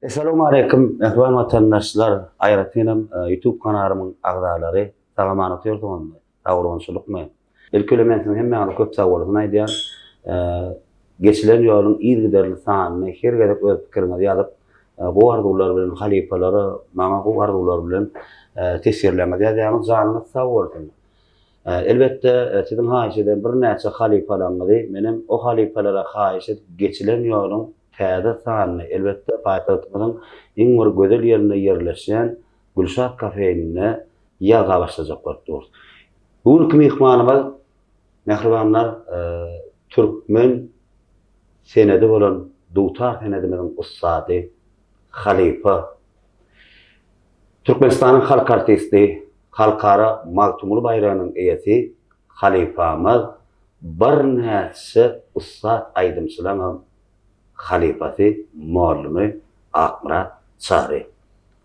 Assalamu alaikum, ehvan vatandaşlar. Ayratynam YouTube kanalymyň agdalary tagamany tördüňizde. Agronçylykmy. Ilkele men siziň hemme köp sawallardan aýdýar. Geçilen ýoluň ýygyderli sanyny her gerek öz pikiriňizi ýazyp, bu arzuwlar bilen halifalary, maňa bu arzuwlar bilen tesirlemäz ýazýaňyz janyňyz sag bolsun. Elbetde siziň haýyşeden bir näçe halifalaryňyzy menem o halifalara haýyş edip geçilen ýoluň täze sanyny elbetde paýtagymyzyň iň bir gözel ýerine ýerleşen Gülşat kafeýine ýaza başlajak bolýar. Bugünkü mehmanymyz mehribanlar türkmen senedi bolan Dutar senedimiň ustady Halifa. Türkmenistanyň halk artisti, halkara magtumly bayrağynyň eýesi Halifamyz bir näçe ustad aýdymçylaryň halifasy muallimy Akmurat Çary.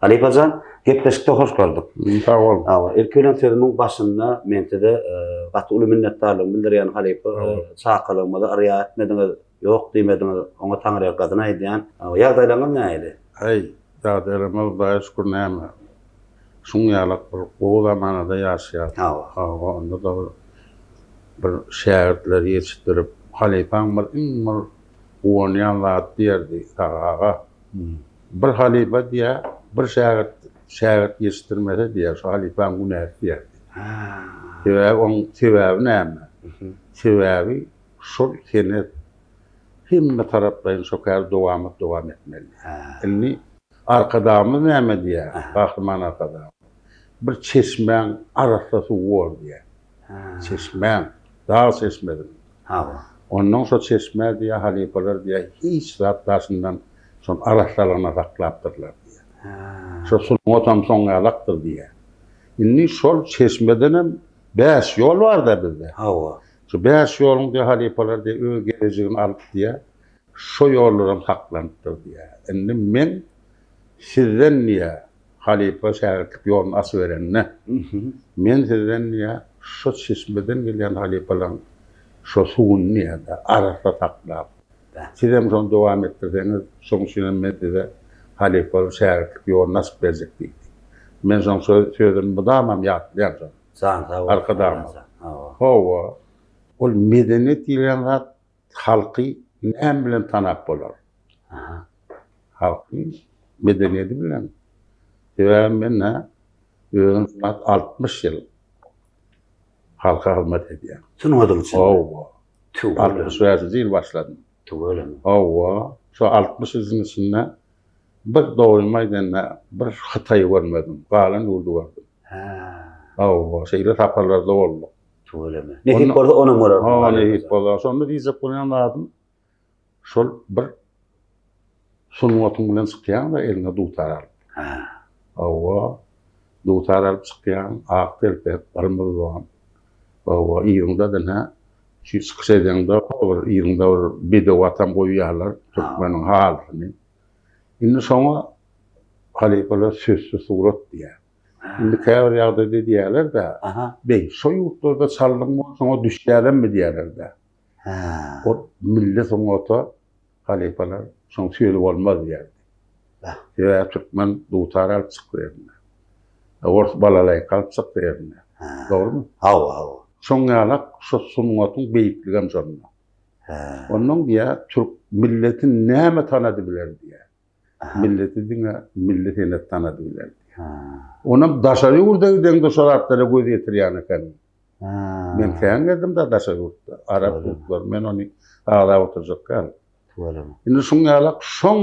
Halifajan, gepleşikde hoş geldik. Sağ ol. Ilkelen sözümiň başynda mentede gaty minnetdarlygymy bildirýän halifa çaqalygymyzy arya etmediňiz, ýok diýmediňiz, oňa taňryýar gadyna aýdýan. Ýagdaýlaryň näýdi? Hey, ýagdaýlarymyz daýy şükür näme. Şuň ýalyk bir gowy zamanada ýaşaýar. Onda da bir şäherler ýetişdirip, halifaň bir oňaýan zat diýerdi tagaga. Bir halifa diýe, bir şäher ýetişdirmese diýe, şu halifaň günäs diýerdi. Oň sebäbi näme? Sebäbi şol senet hemme tarapdan şokar dowam etmeli. Inni arkadamyz näme diýe? Gahryman arkadam. Bir çeşmeň arasy suw bol diýe. Çeşmeň, dağ çeşmedi. Ondan sonra çeşme diye halifalar diye hiç zatlaşından son araçlarına saklaptırlar diye. Son otam son alaktır diye. İnni şol çeşmeden 5 yol var da bizde. Şu 5 yolun diye halifalar diye öğü geleceğini alıp diye şu yollarım saklanıptır diye. İnni men sizden niye halifa şahit yolunu ası verenine men sizden niye şu çeşmeden gelen halifaların şu suwun niýede arasda taklap. Sizem şonu dowam etdirseňiz, soňçyny medde halifa şäherlik ýol nasip berjek diýdi. Men şoň sözüni budamam ýatlaýar. Arkadam. Hawa. Ol medeniyet diýilen zat halky näme bilen tanap bolar? Halky medeniyeti bilen. Men özüm 60 ýyl halka hizmet edýär. Şunuň üçin. Hawa. 60 ýyl başladym. Hawa. Şu 60 ýylyň içinde bir dowry maýdanyna bir Hytaý görmedim. Galan ýurdu gördüm. Hawa. Şeýle taparlarda boldy. Nehip bolsa ona göre. Nehip bolsa. Şonda diýip bolýan adam şol bir sunwatyň bilen çykýan da eline dutar alyp. Hawa. Dutar alyp çykýan, ak telpep, barmyzy bolan. Hawa ýygyňda da şu sıkışaydığında ýygyňda bir bede watan goýýarlar, türkmeniň halyny. Indi şoňa halifalar sözsüz surat diýär. Indi käbir ýagda diýerler de, bey, şo ýurtlarda çaldyň şoňa düşýärmi diýerler de. O millet oňa halifalar şoň söýlep bolmaz diýerdi. Ýa türkmen dutar alyp çykýardy. Ors balalay kalyp çykýardy. Dogrymy? Hawa. Şoň ýalak şu sunwatyň beýikligi hem şonda. Onuň diýe türk milletin näme tanady biler diýe. Milleti diňe milletini tanady biler diýe. Onam daşary ýurda gideňde şoratlara göz ýetirýän eken. Men käň geldim da daşary ýurtda. Arap ýurtlar men ony agda oturjak. Indi şoň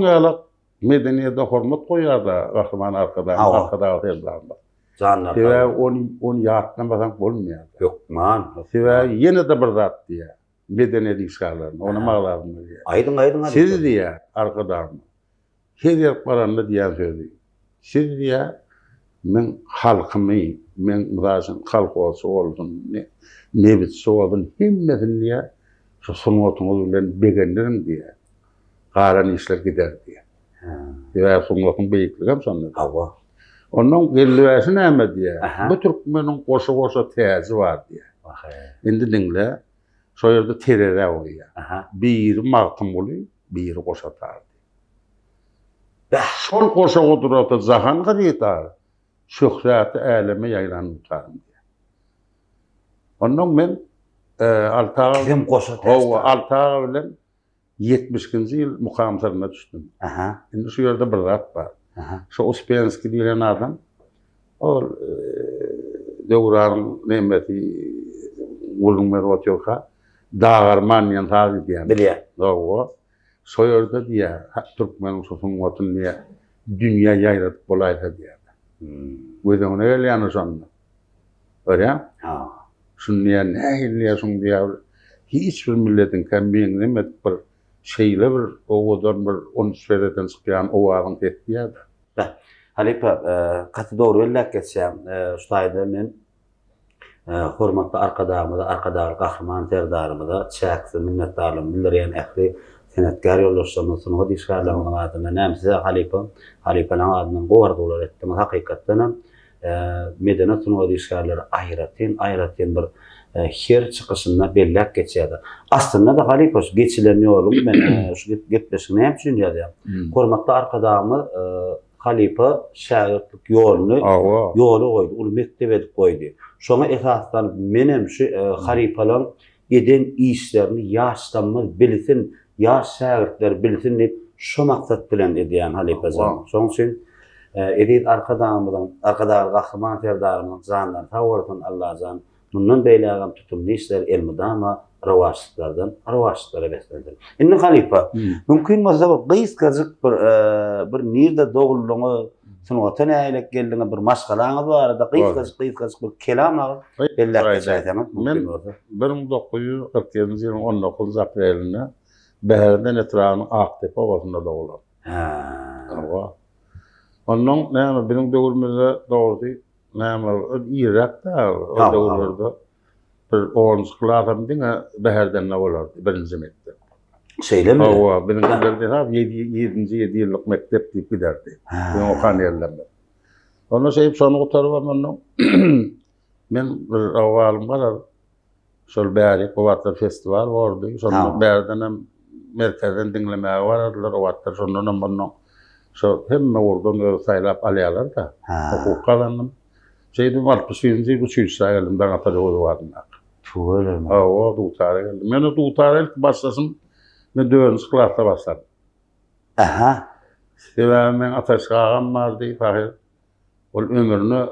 ýalak medeniyete hormat goýarda gahryman arkada ýerlerde. Ve on ýatdan basan bolmaýar. Ýokman. Ve ýene de bir zat diýe. Medeniyet işgalaryny, ona maglaryny diýe. Aýdyň. Siz diýe arkadaşym. Her baranda diýen sözi. Siz diýe men halkymy, men muraşyn halk bolsun, nebit boldum, hemmetini diýe şu sunwatyň bilen begenlerim diýe. Garan işler gider diýe. Ve sunwatyň beýikligi hem şonda. Onun gelliwäsi näme diýe? Bu türkmeniň goşa täzi bar diýe. Indi diňle, şo ýerde terere bolýar. Biri magtym boly, biri goşa tar. Şol goşa oturata zahan garytar. Şöhräti äleme ýaylan tutarym. Ondan men altağa Kim goşa Howa altağa bilen 70-nji ýyl mukamsaryna düşdüm. Aha. Indi şu ýerde bir zat bar. Aha. Şu Uspensky diýilen adam ol döwran nemeti ulun merwatyoka dağarman ýan tazy diýen. Bilýär. Doğru. Soyurda diye Türkmen usulun watun diye dünya ýayratyp bolaýsa diye. Gözüňe ne gelýän şonda. Öyle? Ha. Şunniýa nähilýär şun diye hiç bir milletin kemmiň nimet bir şeýle bir owadan bir on şereden çykýan owagyň tetdiýär. Halipa gaty dogry bellek geçsem şutaýda men hormatly arkadagy gahryman terdarymyza çäkse minnetdarlygym bildirýän ähli senetgar ýoldaşlarymyň hadisgarlarynyň adyna näme Halipanyň adynyň gowardylar etdim. Hakykatdan medeniyet hadisgarlary aýratyn bir her çykyşynda bellek geçýärdi. Aslında da Halipa geçilen ýolum men şu gepleşigine hem düşünýärdim. Hormatly arkadagymy Halipa şagirdlik ýoluny ýoly goýdy, ul mektebe goýdy. Şoňa esasdan menem şu Halipalaň eden işlerini ýaşlanmaz bilsin, ýaş şagirdler bilsin diýip şu maksat bilen edýän Halipa zat. Şoň üçin edip arkadagy gahryman terdarymyň zanlary tawrdan Allah zan mundan beýlägem tutumly işler elmydama rawaşlara beslendir. Indi Halipa, mümkin bolsa gysgazyk bir nirde dogullugy sunwatan äýlek geldiňe bir maşgalaňyz barada gysgazyk bir kelam bellek geçýärmiz. Men 1947-nji ýylyň 19 aprelinde Bäherden etranyň Aktepe owasynda doguldy. Ondan näme biziň döwürmizde doguldy. Näme Irakda o döwürlerde bir oňçyklary diňe Bäherden bolardy birinji mektep. Şeýlemi? Hawa birinji 7 ýyllyk mektep diýip giderdi. Bu okan ýerlerde. Ondan şeýip şonu gutaryp ondan men bir awalym bar. Şol bäri Owatlar festival boldy. Şonu bärden hem merkezden dinlemäge baradylar Owatlar şondan ondan. Şo hemme ordan saýlap alýarlar da. Hukuk kazandım. Şeydim 60-njy bu çüýçe geldim atary owadyň. Şöyle. O dutara geldim. Men o dutara ilk başlasam men döwüns klasa başladım. Aha. Sebäbi men ataşgagam bardy fahir. Ol ömrüni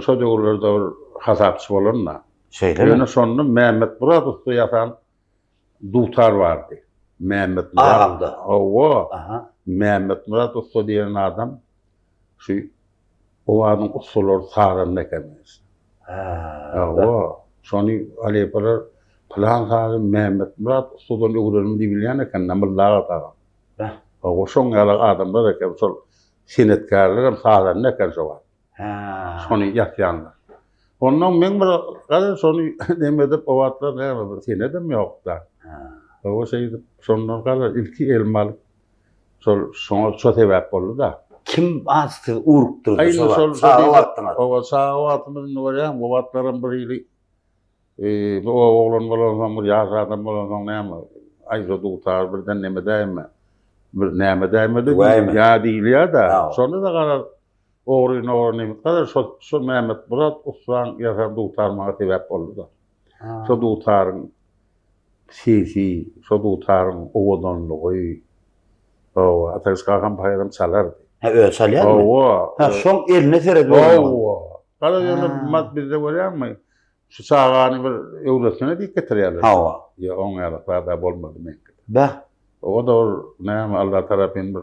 şo döwürlerde hasapçy bolanna. Şeýle. Ýöne şonu Mehmet Muradow ýatan dutar bardy. Mehmet Agamda. Aha. Mehmet Muradow diýen adam şu owadyň usullary saran ekeniz. Şonu Halipalar plan saran Mehmet Muradow öwrendim diýip bilýän eken namyllaga taga. O şoň ýaly adamlar eken şol senetkarlar hem saran eken şowa. Şonu ýatýanlar. Ondan men bir gada şonu demedip Owatlar näme bir senedem ýokda. O şeýdi şondan gada ilki elmal şoňa şo sebäp boldy da. Kim astı urukturdu şol sağlattınız. O sağlattymyň bolýan Owatlaryň bir ýyly bu oglan bolan bir ýaş adam bolan näme aýza dutar birden näme däme. Bir näme däme ýa diýilýär da. Şonu da gada Oğrun kadar şu Mehmet Murat Usman ýaşan dutarmaga sebäp boldy da. Şu dutaryň sesi, şu dutaryň owadanlygy. O ataşgagan paýram çalardy. Çalýarmy? Şoň eline sered boldy. Kada ýöne mat bizde bolýarmy? Şu çağany bir öwresine diýip getirýärler. Ýa oň ýaly bolmady men. O da näme Allah tarapyn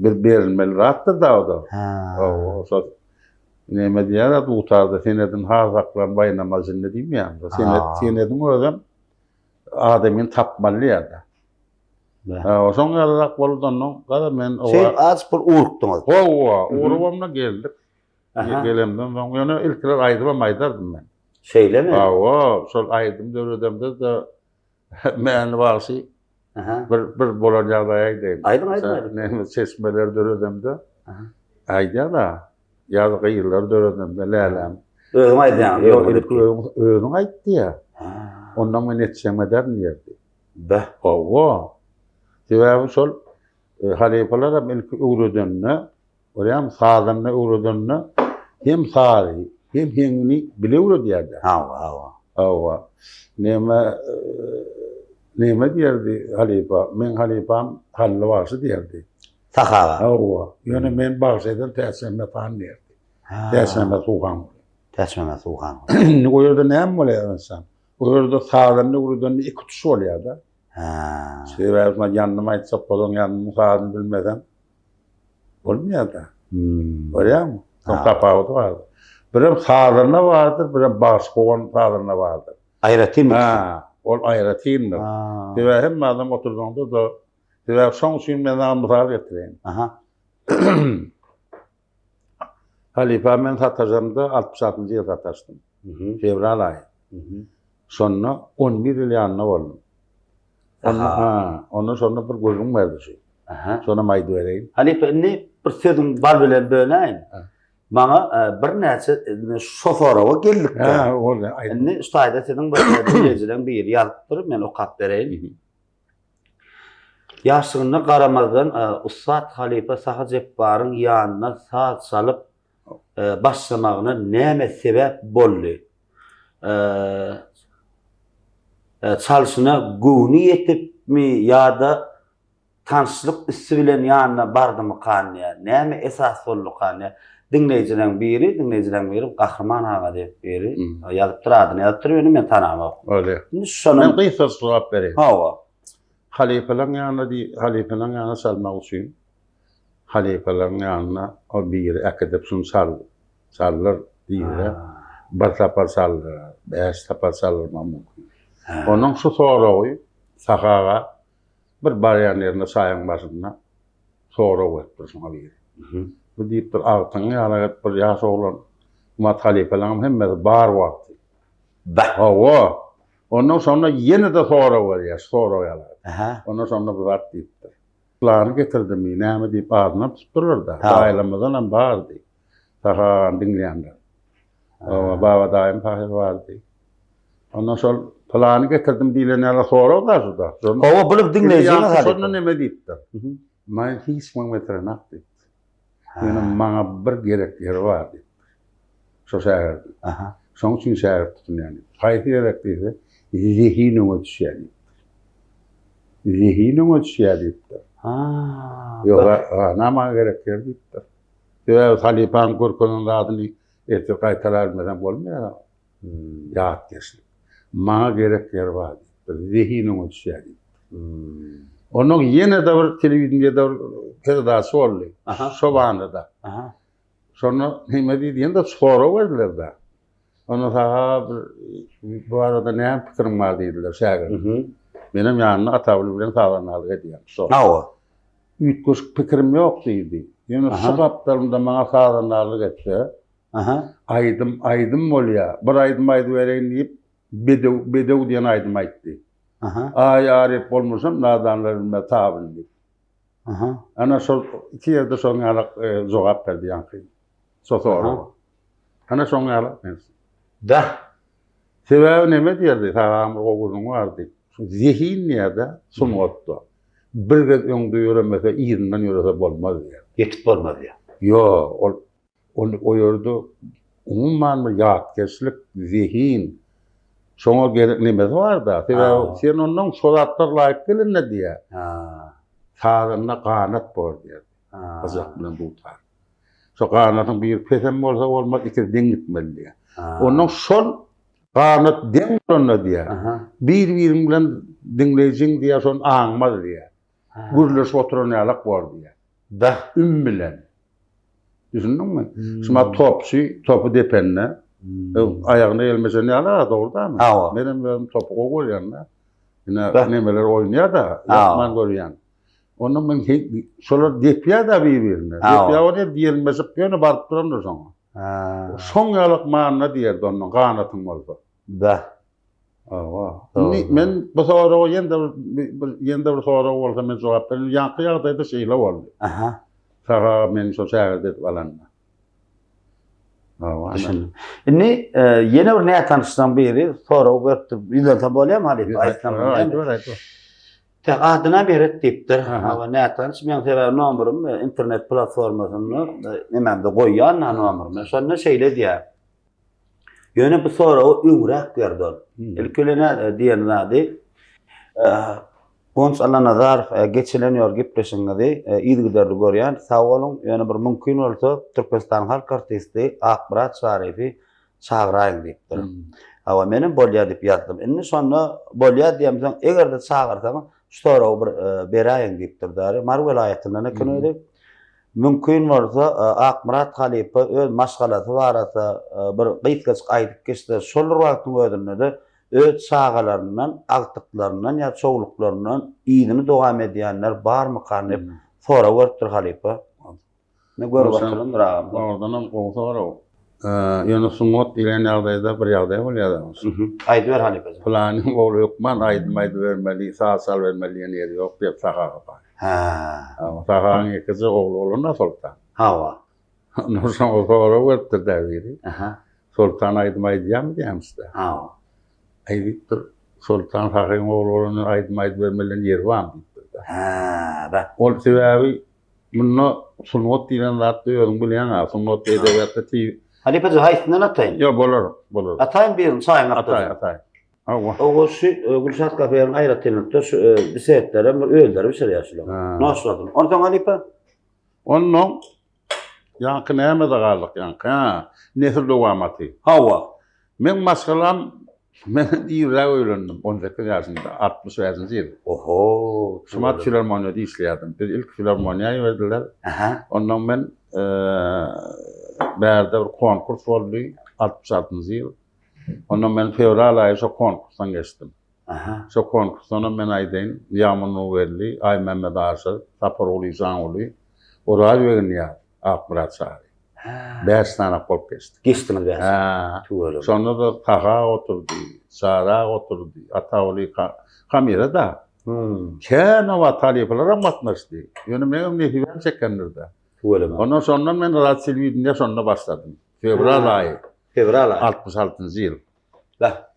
bir berilmeli rahattır da o da. O näme diýär dutarda senedin hazaklan baýnamazyn diýim ýa. Senedin özüm adamyn tapmalyýar da. O şoň ýaly boldandan gada men o az bir urukdyňyz. Urubamna geldik. Gelemden soň ýöne ilkiler aýdym aýdardym men. Şeýlemi? Şol aýdym döwredemde de men wagsy bir bolan ýagdaýa aýdym. Aýdym. Näme çeşmeler döredemde. Aýdýar da. Ýazgy ýyllar döredemde lälem. Özüm aýdýan. Özüm aýtdy ýa. Ondan men etjäme derdi. Sebäbi şol halifeler hem ilk uğradanına, oraya sağdanına uğradanına hem sağri, hem hengini bile uğradıydı. Hava. Neme diyerdi halife, men halifam hallı varsa diyerdi. Sakağa. Hava. Yani men bahseden tesemme falan diyerdi. Tesemme soğan. Tesmeme soğan. O yerde ne mi oluyor insan? O yerde sağdanına uğradanına iki kutusu oluyor da. Seversen yanıma hiç sapalım yanımı sağını bilmeden olmuyor da. Öyle mi? Çok tafavut vardır. Birim sağlarına vardır, birim başkoğun sağlarına vardır. Ayratayım mı? O ayratayımdır. Sever hem adam oturduğunda da sever son suyun ben anımızlar getireyim. Halife ben satacağımda 66. yıl sataştım. Fevral ayı. Sonra 11 yıl yanına oldum. Ondan sonra bir gözüm verdi şey. Sonra maydı vereyim. Halife ne bir sözüm var bilen böyle. Bana bir nece şoförava geldik de. Ne ustayda senin bir geceden bir yazıptırıp ben o kap vereyim. Yaşlığına karamadan Ustad Halife Saha Jebbar'ın yanına saat salıp başlamağına neme sebep boldu. Çalışına güvni yetip mi ya da tanışlık üstü bilen yanına bardı mı kanıya? Neme esas oldu kanıya? Dinleyiciden biri Kahraman Ağa deyip biri yazıp duradın. Yazıp duruyor men tanamam. Öyle. Ben kıysas cevap vereyim. Halifelerin yanına salmak için halifelerin yanına o bir akadep sun sallar diye bir tapar sallar, beş tapar sallar mümkün. Onun şu soruyu sakağa bir baryan yerine sayın başına soru vertirsin bir. Bu deyip bir altın yana bir yaş olan mat halifelerin hemmeti bar vakti. Ondan sonra yine de soru veriyor, soru yalar. Ondan sonra bir vakti deyiptir. Planı getirdim yine mi deyip ağzına tutturur da. Ailemizden bağırdı. Sakağa dinleyenler. Baba daim pahir vardı. Ondan sonra planı getirdim diyenlerle soru da şurada. O bulup dinleyeceğine hadi. Sonra ne deyiptir? Ben hiç metre nakti. Yani bana bir gerekleri vardı. Şu şehirde. Son için şehir tutun yani. Hayır gerekliyse zihinime düşüyordu. Zihinime düşüyordu. Yok, nama gerekleri deyiptir. Biraz Halife'nin korkunun adını ertesi kaytalarmadan olmuyor. Yağıt kesin. Bana gerekleri vardı. Zihinime düşüyordu. Onun yine de bir televizyonda bir kedası oldu. Sobağında da. Sonra Himedi diyen de soru verdiler de. Ona daha bu arada ne fikrim var dediler şehirde. Benim yanına atavlı bilen sağlanmalı ediyor. Ütkuş fikrim yok dedi. Yani sıkaplarımda bana sağlanmalı etti. Aydım oluyor. Bir aydım vereyim deyip bedev diyen aydım aytti. Ay arif olmuşum nadanlarımda tabin deyip. Ana sol 2 yerde sonra cevap verdi yankı. Soru. Ana sonra da. Sebebi ne diyerdi? Tamam oğlum vardı. Zihin ya da sunottu. Bir gün yolda yürümese, iyiden yürüse olmaz ya. Yetip olmaz ya. Yo, o yerde umman yağkeşlik, zihin. Sonra gerek nemesi var da. Sebebi sen onun solatlar layık gelin ne diye. Sağlığına kanat bor diye. Azak bilen tutar. So kanatın bir pesem olsa olmaz, iki den gitmeli diye. Onun son kanat den olana diye. Bir bilen dinleyicin diye son ağmaz diye. Gürlüş oturanyalık var diye. Da ümmilen. Düşündün mü? Şuna topu depenle. Ayağına elmese ne ala doğru da mı? Benim topu koyuyor yanına. Yine nemeler oynuyor da yapman görüyor. Onun ben sonra depiya da birbirine. Depiya o ne diyelim mesela yine barıp durandır sonra. Son yalık manına diyerdi onun kanatın oldu. Da. Ben bu sonra o yende bir sonra olsa ben cevap verin. Yankı yağdaydı şeyle oldu. Saka ben şu şehirde falanla. Ne yeni bir ne tanıştan biri sonra verip yüzden tabi oluyor mu Halif? Tek adyna beret diýipdir. Aha. Hawa nätan men sebäbi nomerum internet platformasyny nememde goýýan nomerum. Şonda şeýle diýär. Ýöne bu soragy öňräk berdi. Ilkelene diýen zady Gons Allah Nazar geçilen ýor gepleşiňizde ýygydardy görýän sag bolun. Ýöne bir mümkin bolsa Türkmenistan halk artisti Akbarat Şarifi çağıraýyn diýipdir. Hawa menim bolýar diýip ýazdym. Indi şonda bolýar diýemseň egerde çağırsaň şoragy bir beraýyn diýipdir dary. Mar welaýatyndan ekeni mümkin bolsa Akbarat Halipa öz maşgalasy barata bir gysgaç aýdyp geçse şol wagtyň özünde öz çağalarından, agtyklarından ýa çoğuluklarından ýygyny dowam edýänler barmy kanyp sora görüpdir Halipa. Ne görüp oturum rağm. Oradan o sonra ýöne sunnat diýen ýagdaýda bir ýagdaý bolýar. Aýdy ber Halipa. Planyň bolu ýokman, aýdym bermeli, sağ bermeli ýeri ýok diýip sagaga bar. Ama sagaň ekizi ogly bolanda sultan. Hawa. Ondan sonra sonra görüpdir däwiri. Sultan aýdym diýýärmi? Hawa. Aýdypdyr. Sultan sagaň ogly bolanda aýdym bermeli ýeri barmy? Ol sebäbi munna sunnat diýen zat ýörüň bilýän, sunnat edebiyatda Halipa haýsynyň ataýyn. Yo bolar. Ataýyn birin çaýyň Atay. O şu Gülşat kafeýanyň aýratynykda şu bisetlere öldürip bir şey ýaşaýar. Naşladym. Ondan Halipa. Ondan ýanky näme de galdyk ýanky. Nesir dowamaty. Hawa. Men maşgalam men diýerler öýlendim 18 ýaşynda 60 ýaşynda ýyl. Oho. Şumat filarmoniýada işleýärdim. Biz ilk filarmoniýa berdiler. Ondan men bärde bir konkurs boldy 66-njy ýyl. Ondan men fevral aýy şo konkursdan geçdim. Şo konkursdan men aýdyn Ýamyn Nurweli, Ay Mehmet Aşyr, Saparoğlu Ýanyly, Oral Wegnýar, Akbarat Şary. 5 tane bolup geçdi. Geçdiniz bäs. Sonra da tağa oturdy, Sara oturdy, Ataoğlu kamerada. Kene wa taliplere matnaşdy. Ýöne men nehibem çekendirdi. Ondan sonra men Rahat Silviýetinde şonda başladım. Fevral aýy. 66-njy ýyl.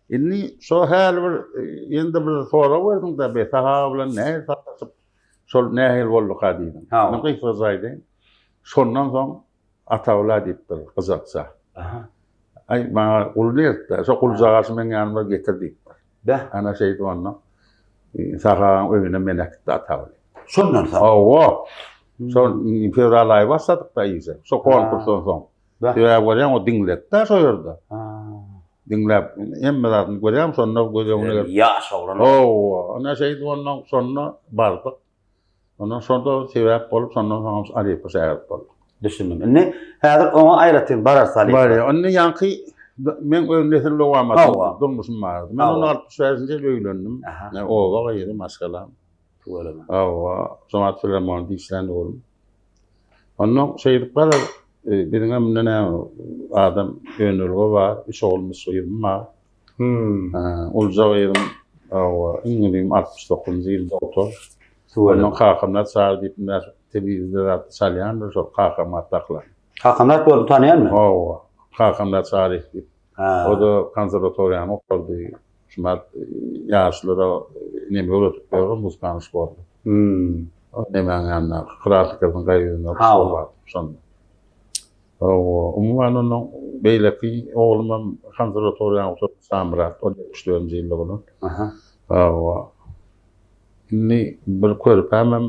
Inni şo hal bir ýende bir sora berdim da be tağa bilen näme satyp şol nähil boldy kadydym. Men gysgaç aýdym. Şondan soň Ataoğlu diýipdir gyzakça. Ay maňa ulýarda, şo uljagasy men ýanyma getirdik. Ana şeýdi onda. Sağa öýüne menekdi Ataoğlu. Şondan soň. Owa. Son fevral aýy başladyk da ýyse. Şo konkursdan soň. Diýär bolýan o dinletdi şo ýerde. Dinläp emmelerini görýärm, sonra görýär. Ýaş oglan. Ana şeýdi ondan sonra bardyk. Ondan sonra sebäp bolup sondan soň Halipa şäherip boldy. Düşündüm. Indi häzir oňa aýratyn barar Halipa. Bar, onni ýanky men öňdesin lowamaty durmuşum bardy. Men 60 ýaşynda öýlendim. Owa ýeri maşgalam. Somat filarmoniýada işlendi bolum. Ondan şeýdip barar. Birine näme adam öňürge bar, iş olmuş ýerim bar. Ulja ýerim, iňilim 69-njy ýylda otur. Ondan Hakamnat Sar diýip telewizionda salýan, şo Hakamnat taklar. Hakamnat bolup tanýarmy? Hakamnat Sar diýip. O da konservatoriýany okurdy. Şumat ýaşlara näme bolýar, muzykany boldy. Näme ýanna kıraatlykyň gaýryna bolýar. Şonda. Umuman onun beýleki oğlumam konservatoriýany oturup Samrat, o 74-nji ýylda bolan. Inni bir körüp hemem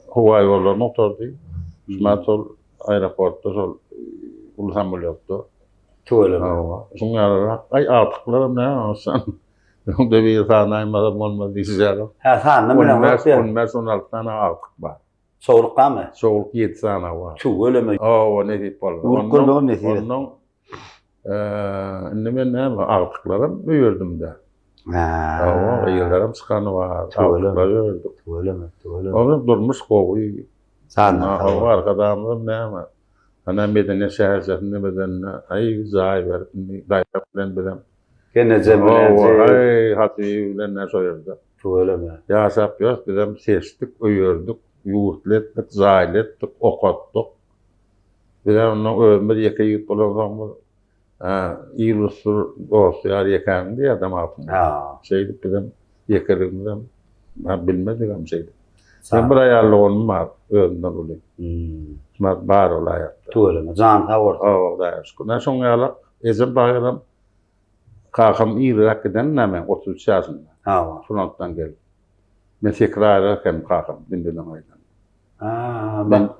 howa ýollaryna oturdy. Şumatol aeroportda şol ulham bolýardy. Şoňa ay artyklarym näme olsan. Onda bir sanaýmada bolmady diýýär. Sanny bilen bolsa. 16 tane artyk bar. Soğuklukamy? Soğukluk 7 tane var. Ölemi. O ne deyip boldy. Urkunluğun nesiydi? Ondan indi men näme artyklarym öýerdim de. O ýyllaram çykany bar. Artyklar öýerdik. Onu durmuş gowy. Sanny. O arkadan näme? Ana medeniýet şäherçesinde bedenine ay zaý berip daýap bilen. Genece bilen. Ay hatly bilen näme soýardy. Ölemi. Ýaşap ýok bilen seçdik, öýerdik. Ýurtletdik, zaýletdik, okatdyk. Bilen onu ömür ýeke ýyp bolan ýylusur dostlar ýekendi adam atmy. Şeýdip bilen ýekerimden Ben bilmedim şeydi. Ben bir ayarlığım var. Öğünden olayım. Var olay. Tuğlama, can tavır. O da ne son yalak. Ezem bağırım. Kakam İrak giden hemen 33 yaşında. Ha. Fronttan geldi. Ben tekrar ederken kakam dinledim aydan.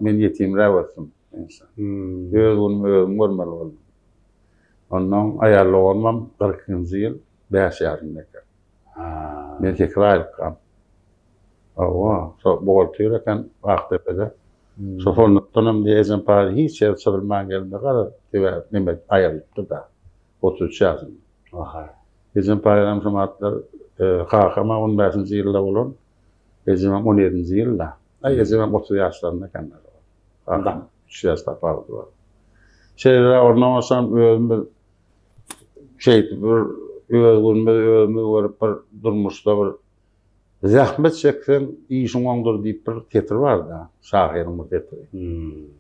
Ben yetimler olsun. Özüm görmeli oldum. Ondan ayarlı olmam 40. yıl 5 yaşındayken. Ben tekrar ettim. So boğultuyurken Aktepe'de. So sonradan diye ezem parayı hiç yer çalınmayan geldiğinde kadar demek ayarlıktı da 33 yaşında. Ezem parayla şumatlar kakama 15. yılda olun. Ezemem 17. yılda. Ezemem 30 yaşlarında kendileri var. Kakam 3 yaşta farklı var. Şeyler ondan olsam özümü bir durmuşda bir zahmet çeksen işin ondur deyip bir tetir var da şahirin bir tetiri.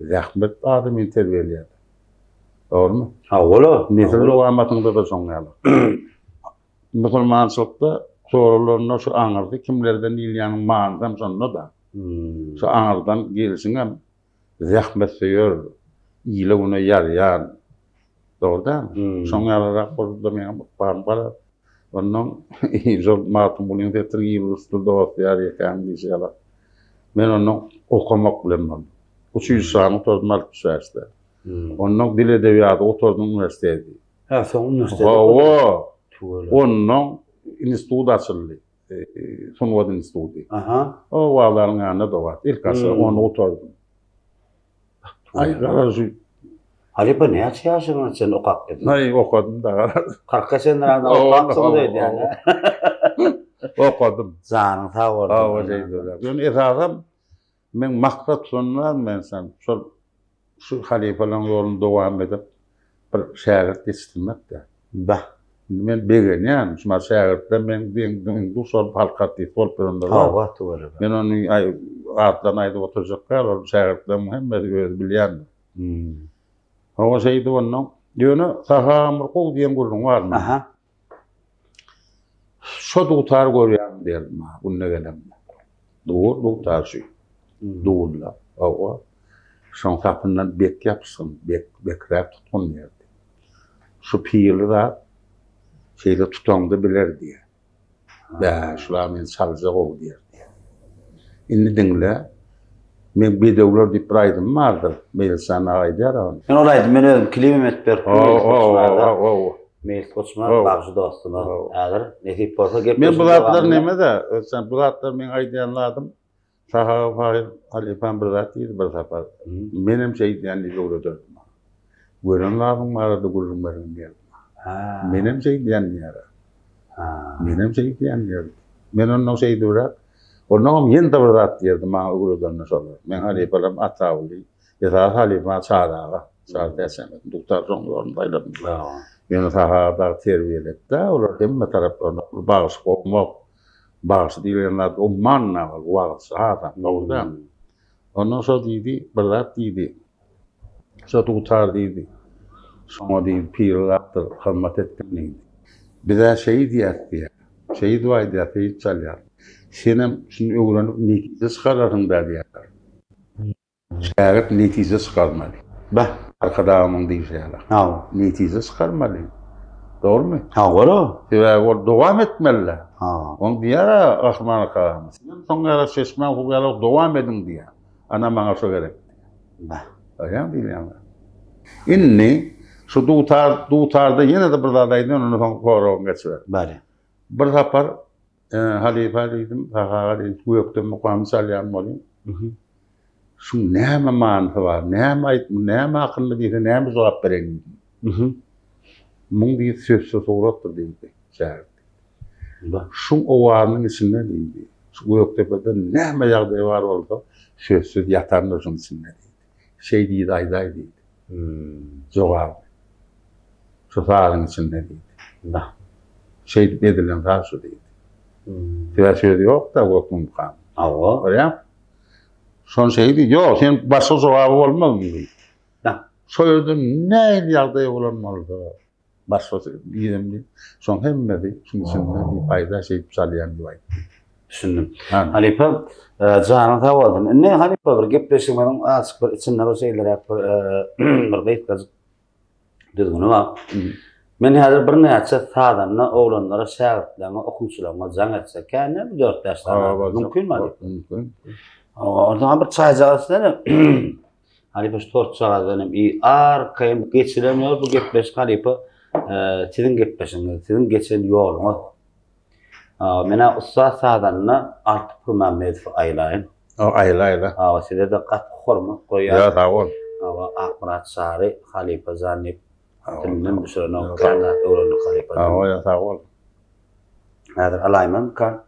Zahmet adamın terbiyeliydi. Doğru mu? Ola. Nesil olamatında da sonlayalım. Müslümançılıkta sorularına şu anırdı. Kimlerden İlyan'ın mağandan sonra da. Şu anırdan gelsin hem zahmet seyiyor. İyile bunu yarayan. Doğru da mı? Son yararak burada benim bakmam ondan zor matım bulun tetir yıldır doğru yarayken bir şey ala. Ben onu okumak bilemem. 300 sene oturdum üniversitede. Ondan dil edebiyatı oturdum üniversitede. Ha, sen üniversitede. Ondan institut açıldı. Sonradan institutu. O varların yanında da var. İlk asıl onu oturdum. Ay garajı. Halipa ne yaşıyorsun sen okak dedin? Hayır okudum da. 40 senelerden okaksın dedi yani. Okudum. Zanın tavır. O şeydi öyle. Ben esasım ben maksat sonundan ben sen şu halifelerin yolunu devam edip bir şehir yetiştirmek de. Ben begin yani. Şuna şehirde ben bu sol halkat değil. Sol bölümde var. Ben onun atlan ayda oturacaklar. O şehirde mühim ve bilen. O şeydi onun. Diyordu, sahamır kol diyen gurrun var mı? Şu tutar görüyorum diyelim ha. Bunu ne gelem. Doğru tutar şu. Doğrular. O. Son kapından bek yapsın. Bekler tutun derdi. Şu pirli da şeyle tutandı bilir diye. Ve şulamen çalacak ol derdi. İnni dinle. Men bir devler dip raydım vardır. Meyil sana aydar onu. Ben olaydım, ben öldüm. Klibim etber. Meyil koçma, bağcı dostuma. Ağır, nefip borsa gep. Men bulatlar neme de, sen bulatlar men aydayanladım. Saha Fahir Halifan bir zat deydi bir sefer. Benim şey diyenli doğru dördüm. Görenlerim vardı gururlarım diyelim. Benim şey diyenli yara. Benim şey diyenli yara. Ben onun şey durak. Onun yeni de bir zat diyerdim bana gururlarına sorar. Ben Halifa'm atavlı. Yasa Halifa'm çağırağa. Çağırdı esemedim. Doktor zonlarındaydım. Yani sahada terbiyeletti. Onlar hem taraflarına bağış kokmak. Bağış diyenler o manna var. Bağış sahada. Doğru değil mi? Ondan sonra dedi, bir zat dedi. Sonra tutar dedi. Sonra dedi, pirlattır, hürmet ettim neydi. Bir de şeyi diyetti. Şeyi dua ediyor, şeyi çalıyor. Senin şimdi öğrenip netice çıkarırım der diyorlar. Şehret netice çıkarmalı. Arkada amın değil şeyler. Netice çıkarmalı. Doğru mu? Doğru. O devam etmeli. Onu diyor Ahman Kağam. Senin sonra seçmen hukukalı devam edin diye. Ana bana şu gerek. Öyle mi değil yani? İnni şu dutarda yine de buradaydı onu koruğun geçiyor. Bir sefer halifaliydim, halifaliydim, bu yoktu mukamı salyan olayım. Şu neyme mantığı var, neyme akıllı değil, neyme cevap verelim. Bunun bir sözsüz uğrattır deydi, şehirde. Şu ovarının içinde deydi. Şu Göktepe'de neyme yağdığı var oldu, sözsüz yatanların içinde deydi. Şey deydi, ayday deydi. Cevap. Şu sağlığın içinde deydi. Şey edilen karşı deydi. Diğer şey yok da korktum kan. Öyle mi? Son şey deydi, yok sen başka cevabı olmaz mı deydi. Söyledim, ne yağdığı olmalı da. Başka yedim deydi. Son hem de deydi, çünkü içinde bir payda şey çalayan bir vaydı. düşündüm. Ha. Halipa jana tawadan. Ne halipa bir gepleşmenin açık bir içinde bir şeyler bir gayet düzgünü var. Men häzir bir näçe sadanna oglanlara, şähertlerine, okuwçylaryna jaň etsek, käne 4 ýaşlarynda mümkin mi? Mümkin. Orada bir çayjağısına Halipa şu 4 çağdan arkayım geçiremiyor bu gepleş Halipa sizin gepleşiniz, sizin geçen yoluňyz. Mena ussa sadanna artık purman aylaýyn. Ayla. Size de gat horma Ya goýar. sağ ol. Akmarat Sari, Halipa Zanip, Tümden bir sürü kanat öğrenli Halipa. Ya sağ ol. Häzir alaýman kan.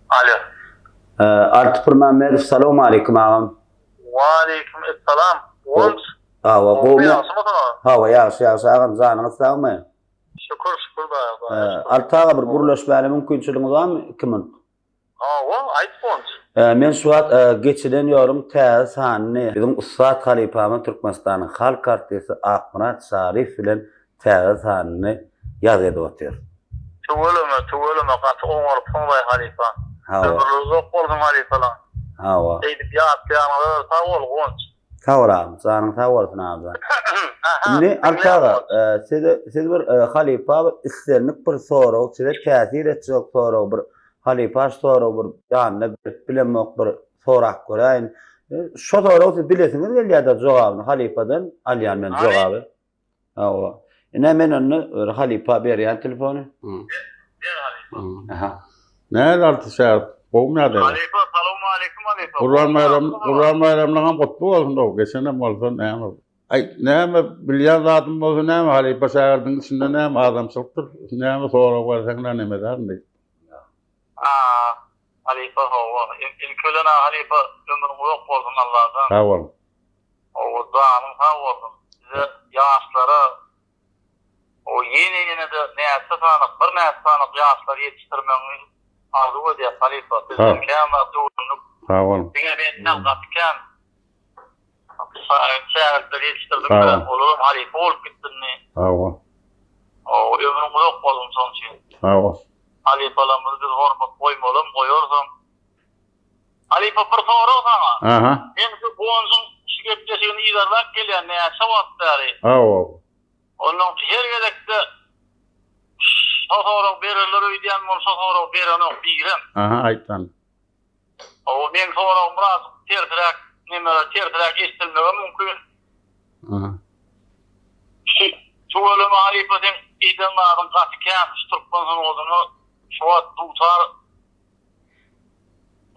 Alo. Artık purman Assalamu alaykum ağam. Waalaikum assalam. Wons. Gowy. Hawa ýaşy ağam zanyňyz sagmy? Şükür da. Artaga bir gurlaşmaly mümkinçiligimiz barmy? Kimin? Aýt wons. Men şuwat geçiden ýorum täze hanny. Bizim Ussat Halipamy Türkmenistanyň halk artisti Akmarat Sarif bilen täze hanny ýaz edip otur. Tuweleme gat oňar Pongay Halipa. Hawa. Zok boldum Halipalan. Hawa. Eýdip ýa-ýa tawol wons. Tawram, zanyň tawolsun abi. Ne artaga siz bir Halipa istenlik bir sorag, size täsir etjek sorag bir Halipa sorag bir ýanyna bilemek bir sorak göreýin. Şo sorag siz bilesiňiz ýa-da jogabyny Halipadan alýan men jogaby. Hawa. Ine men onu Halipa berýän telefonu. Aha. Näde artysar? Bolmaýar. Halipa, salamu alaykum Halipa. Qur'an bayramlaryň gutly bolsun da, geçenem bolsun näme? Ay, näme bilýän zatym bolsun näme Halipa şäherdiň içinde näme adamçylykdyr, näme sorak berseňler näme derdi? Halipa hawa. İlkölena Halipa ömrüň ýok bolsun Allah'dan. Sağ ol. O zanım sağ olsun. Size yaşlara o yeni de näçe sanyk, bir näçe sanyk yaşlar ýetişdirmeňiz arzu edýär Halipa. Sizin käma dowrunyp Sağ ol. diňe ben gatken şäherleri ýetişdirdim Sağ ol. bilen olur Halipa bolup gitdinmi? Sağ ol. O ömrüň ýok bolsun soňçy. Sağ ol. Halipalarymyzy biz hormat goýmalym, goýarsam. Halipa bir sorak sana. Aha. Men şu bonsun şu gepleşigini ýerlek gelýän näçe wagtdary. Sağ ol. Onun her gerekde sorak bereler öýdýän bolsa sorak bereni bilen. Aha, aýtdan. O men sorak biraz tertirek estilmegi mümkin. Aha. Şu ölüm Halipasyň ýa-da gatykän Türkmeniň oduny şuwat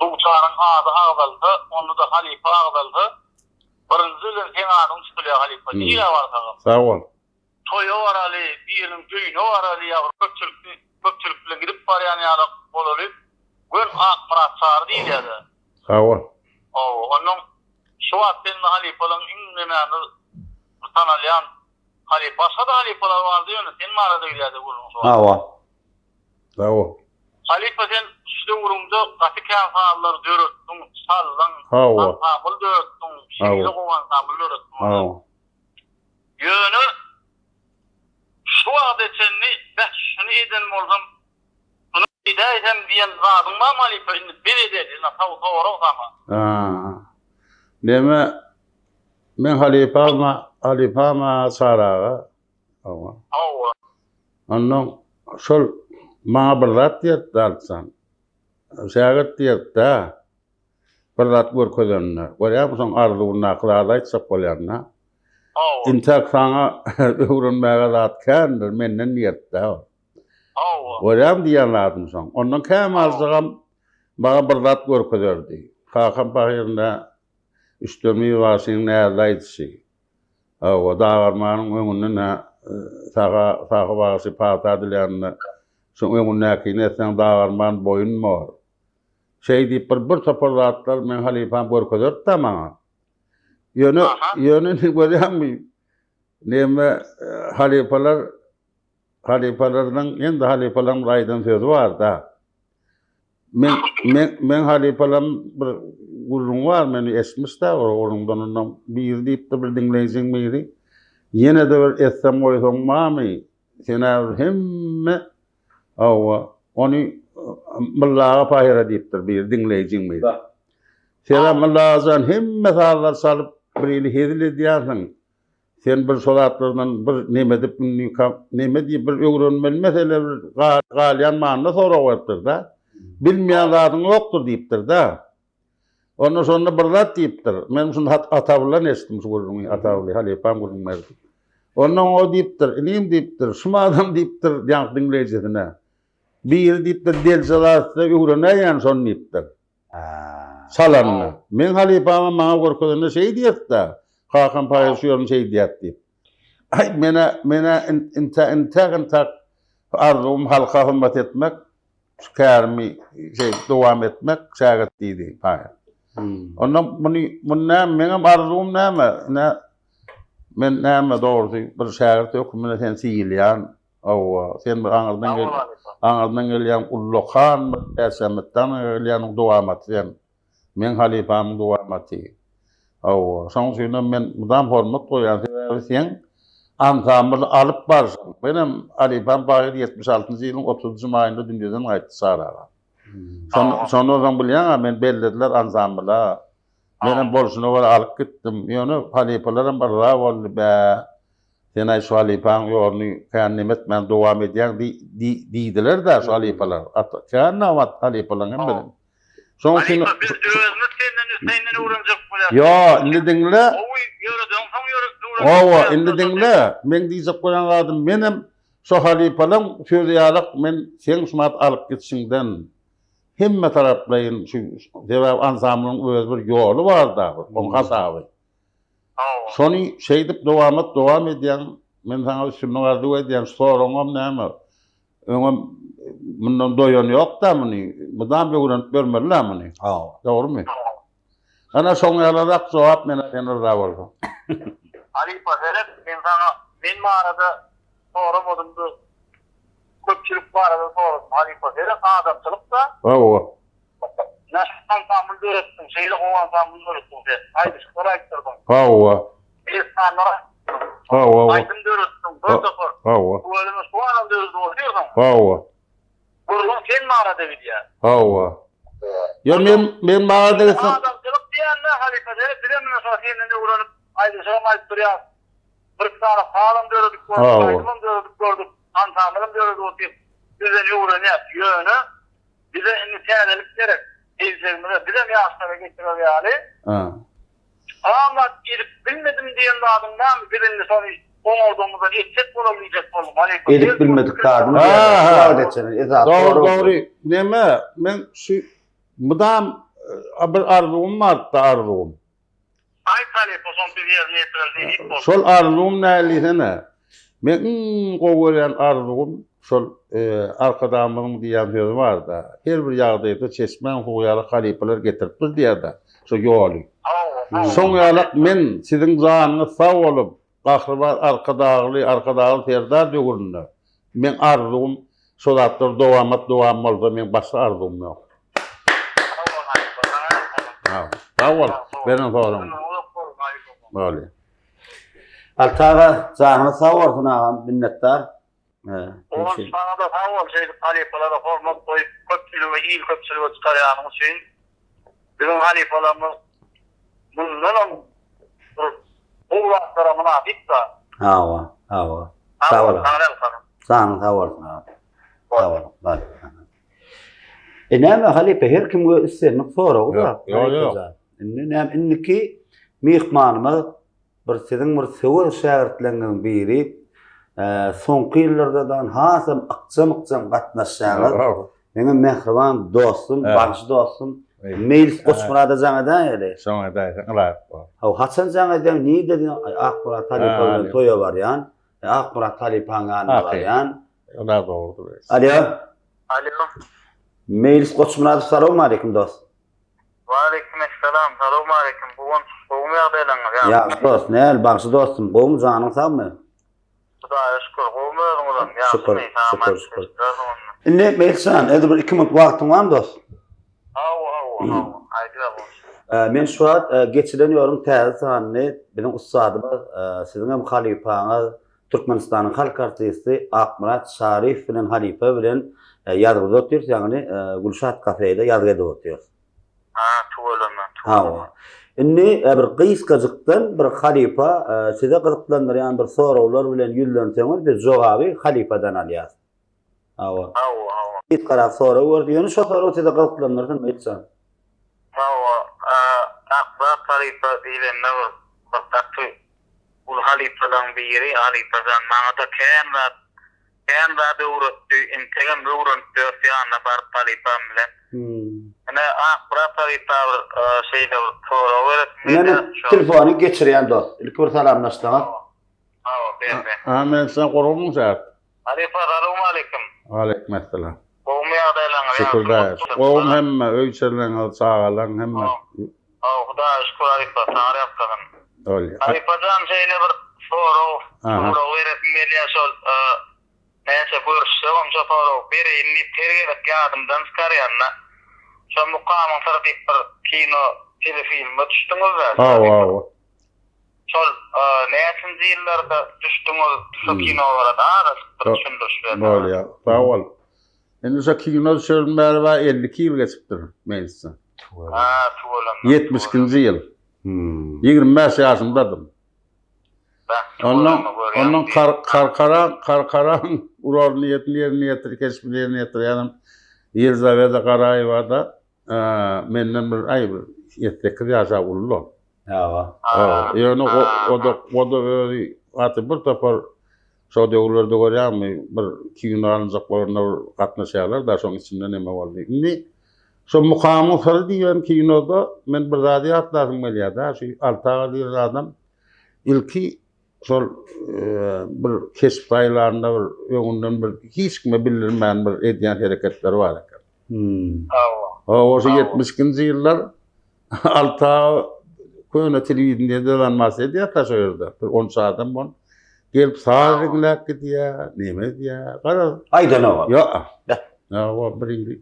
Duçarın adı ağdaldı, onu da Halipa ağdaldı. Birinci ýyl sen adyň çykylýar Halipa. Niýe barsaňyz? Sağ ol. Toýa barali, biriniň göýüne barali ýa-da köpçülük bilen gidip barýan ýa-da bolary. Gör Akmarat Sar diýilýär. Sağ ol. Onun şu wagtda Halipalaryň iňnemäni tanalýan Halipa, sada Halipalar bardy ýöne sen marada ýerde bolmaň. Hawa. Sağ ol. Halipa sen şu urumda gatykän sağlar döretdiň, sallan, Hawa. tamul döretdiň, şeýle gowan tamul döretdiň. Hawa. Ýöne şu wagtda senni bäş şunu eden bolsam, bunu edäýsem diýen zadyň bar Halipa, indi bir edýär, tawra sama. Deme men Halipama saraga. Hawa. Ondan şol maňa bir zat ýetdirsen. Şägert ýetdi. Bir zat görkezenne. Görýärmiň arzuwny aklada aýtsak bolýarna. İntak saňa öwrenmäge zat kendir menden ýetdi. Görýärm diýen lazım soň. Ondan käme arzygam maňa bir zat görkezerdi. Hakan bagyrynda üstümi wasyň näde aýtdy. O dagarmanyň öňünde saga bagasy pata dilýärni. Şoň öňündäki sen dagarman boyun mor. Şey diýip bir tapar zatlar men Halipam görkezerdi tamaňa. Ýöne görýärmi? Näme Halipalardan endi Halipalam raýdan sözü bar da. Men Halipalam bir gurrun var meni esmis da orundan ondan bir diýip de bir dinleýiň meri. Ýene de bir etsem goýsam mamy Sena hemme onu Mullağa payra deyipdir bir dinleyicin mi? Sena Mullağazan hemme sağlar salıp bir hedili diyarsın. Sen bir solatlardan bir nemedip neme diye bir öğrenmeli mesele bir galyan manna sonra vardır da. Bilmeyen zatın yoktur deyipdir da. Ondan sonra bir zat deyipdir. Men şunu atavlan estim şu atavlı halipam gurun merdi. Ondan o deyipdir, ilim deyipdir, şuma adam deyipdir diyank dinleyicesine. Bir deyipdir delsalatı öğreneyen son deyipdir. Salanna. Men halipama mağa korkularında şey diyet da. Hakan paylaşıyorum şey diyet deyip. Ay mena intak arzum halka hürmet etmek, kârmi şey devam etmek şagat deydi. Ondan bunu benim arzum ne men näme doğrusu bir şagat yok. Men sen siyilyan sen bir anardan gelýän ulluhan esemetden gelýän dewamat sen. Men halipam dewamaty. Sonuçta men mudam hormat koyan sen ansambl alıp barsın. Benim halipam bayır 76. yılın 30. mayında dünyadan aytdı Sarağa. Sonra o zaman bilýän men bellediler ansambla. Benim borçunu var alıp gittim. Yani halipalarım barra oldu be. Sen ay şu halipam yolunu kendimet men devam edýän diýdiler da şu halipalar. Kendimet halipalar hem benim. Sonra biz özümüz senden uğranacak bu. Yo, indi dinle. Indi dinle. Men diýjek bolan adam menim şu halipalam sözyalyk men sen şumat alıp gitşiňden hemme taraplayın şu dewap ansamblyň öz bir ýolu bar da, on hasaby. Şonu şey dip dowam edýän men saňa şunu gardy edýän soraňam näme? Öňem mundan doýan ýok da muny. Mudam öwrenip bermeliler muny. Dogrymy? Ana soňalara jogap mena kenarda boldy. Halipa herep men manada soramodumdy. Köpçülük barada sorum. Halipa herep adamçylyk da. Naşan tamam öğrettim. Şeyle o ansamblyny öğrettim. Haydi şolara gitdim. İnsanlara. Aydım öğrettim. Bu ölümü şu an öğrettim. Burun sen manada bilýär. Ya men manada adamçylyk diýende halipa herep bilemem senden öğrenip haydi şoňa durýar. Bir tane sağlam dördük gördük. Antamlarım dördük. Bize öğrenip yönü. Bize imtihanlık gerek. Evlerimize bize mi yaşlara getiriyor yani. Ama bilmedim diyen adamdan birini sonra olduğumuzda geçecek olabilecek oldum. Edip bilmedik dağını. Doğru. Neme? Ben şu mudam bir arzum var da arzum. Ay talep o son bir yer niyetlerdi. Şol arzum nälisene? Men goýan arzum şol arkadamyň diýen söz bar da. Her bir ýagdaýda çeşmen hoýaly halipalar getirip diýär-de. Şo ýoly. Soňalyk men siziň zanyňyz sag bolup, gahrybar arkadagy serdar dögürnü. Men arzum şol atlar dowam bolsa men başga arzum ýok. Sag bol. Benim sorum. Böyle. Altağa canı sağ olsun ağam, minnettar. Oğlum sana da sağ ol, halifalara hormat koyup köpçülüğü çıkaryanımız için. Bizim halifalarımız bundan bu vaktlara münafik da. Hava. Sağ olun. Sağ olsun ağam. Sağ olun. Näme halipa her kim isterni soraw da. Yok. Inniki mihmanymyz bir sizin bir söwür şagirdlerinden biri soňky ýyllardan hasam aqçam gatnaşýar. Menim mehriban dostum, bagşy dostum, Meýlis Goçmurada jaňadan ýeli. Haçan jaňadan näme dedi? Akburat Talipan toýa barýan. Akburat Talipan barýan. Olar dogrudur. Alo. Meýlis Goçmurada salamu alaykum dost. Aleykümselam, selamun aleyküm. Bugün soğum ýagdaýlaryň. Ya dost, näl bagşy dostum, goňum janyň sagmy? Hudaýa şükür, goňum öňüňden. Şükür. Indi Meýilsan, bir 2 minut wagtyň barmy dost? Men şu an geçilen ýolum täze sanyny bilen ustady bar. Siziň hem halipaňyz, Türkmenistan'ın halk artisti Akmurat Şarif bilen Halife bilen ýazgyda otyr, ýagny Gülşat kafeýde ýazgyda otyr. Ha. Inni bir gysgajykdan bir Halife size gyzyklandyrýan bir sorawlar bilen ýüzlenseňiz bir jogaby Halife'den alýas. Ha. Bir qarap soraw berdi, ýöne şo soraw size gyzyklandyrdy etsen. Akbar Halife diýilende bir tatly ul Halife'den biri Halife'den maňa kenda döwretdi, integem döwretdi ýa-ni bar Halife bilen. Ana Akbar Halife şeýle soraw berdi. Telefony geçirýän dost. Ilk bir salamlaşdyňyz. Men sen gorulmuň şart. Halife assalamu alaykum. Aleykümselam. Gowmy ýagdaýlaryň. Şükürler. Gowum hemme öýçerleň sağalan hemme. Huda şükür Halife saňa ýapdyň. Öyle. Halifadan şeýle bir soraw berýär şol näçe görüşýär, şo soraw berini tergip ýadymdan çykarýarna. Şo mukamaň tarapy bir kino telefilme düşdüňiz. Şol näçinji ýyllarda düşdüňiz şu kinolara da düşündürýär. Böyle. Sağ ol. Endi şu kino düşürmär we 52 ýyl geçipdir meňse. Tuwalan. 70-nji ýyl. 25 ýaşymdadym. Onun karkaran urar niyetini kesmelerini ýanym Yelizaveta Karaýewa da menden bir ay bir 7 ýaşa ullu. Yani o da atı bir tapar şo döwürlerde görýärmi bir kino alınjaklarına gatnaşýarlar da şoň içinde näme boldy. Indi şo mukamy sary diýen kinoda men bir zady ýatlarym gelýär. Şu altaly adam ilki şol bir kesip aýlarynda bir öňünden bir hiç kime bildirmän bir edýän hereketler bar eken. O 70-nji ýyllar alta köne telewizionyda dolanmaz edýär ta şo ýerde. Bir 10 adam bon gelip saýryglap gidýär, neme diýär. Gara Aýdana bar. Ya, o birinji.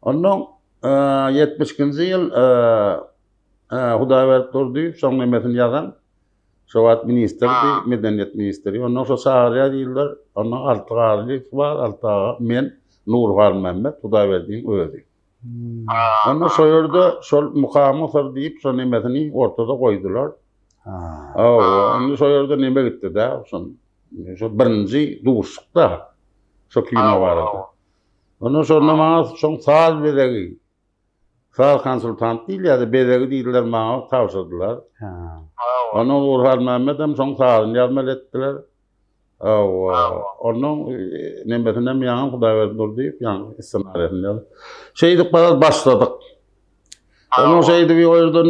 Ondan 70-nji ýyl Hudaýberdi durdy, şoň nemesini ýazan. Şowat ministerdi, medeniyet ministeri. Ondan şo saýra diýildiler. Ondan altygaly bar, altyga men Nurhan Mehmet Hudaýberdiň özi. Ondan şo ýerde şol mukamy sır diýip şo nemesini ortada goýdular. Ondan şo ýerde neme gitdi da, şo birinji duşukda şo kino bardy. Ondan sonra maňa şoň sal beregi. Sal konsultant diýilýär, beregi diýdiler maňa tawşadylar. Onu Nurhan Mehmet hem şoň salyny ýazmal etdiler. Onun nemesine ýaňy Hudaýberdi durdy, ýaňy istinarysyn ýazdy. Şeýdik başladyk. Onun şeýdi bir ýerden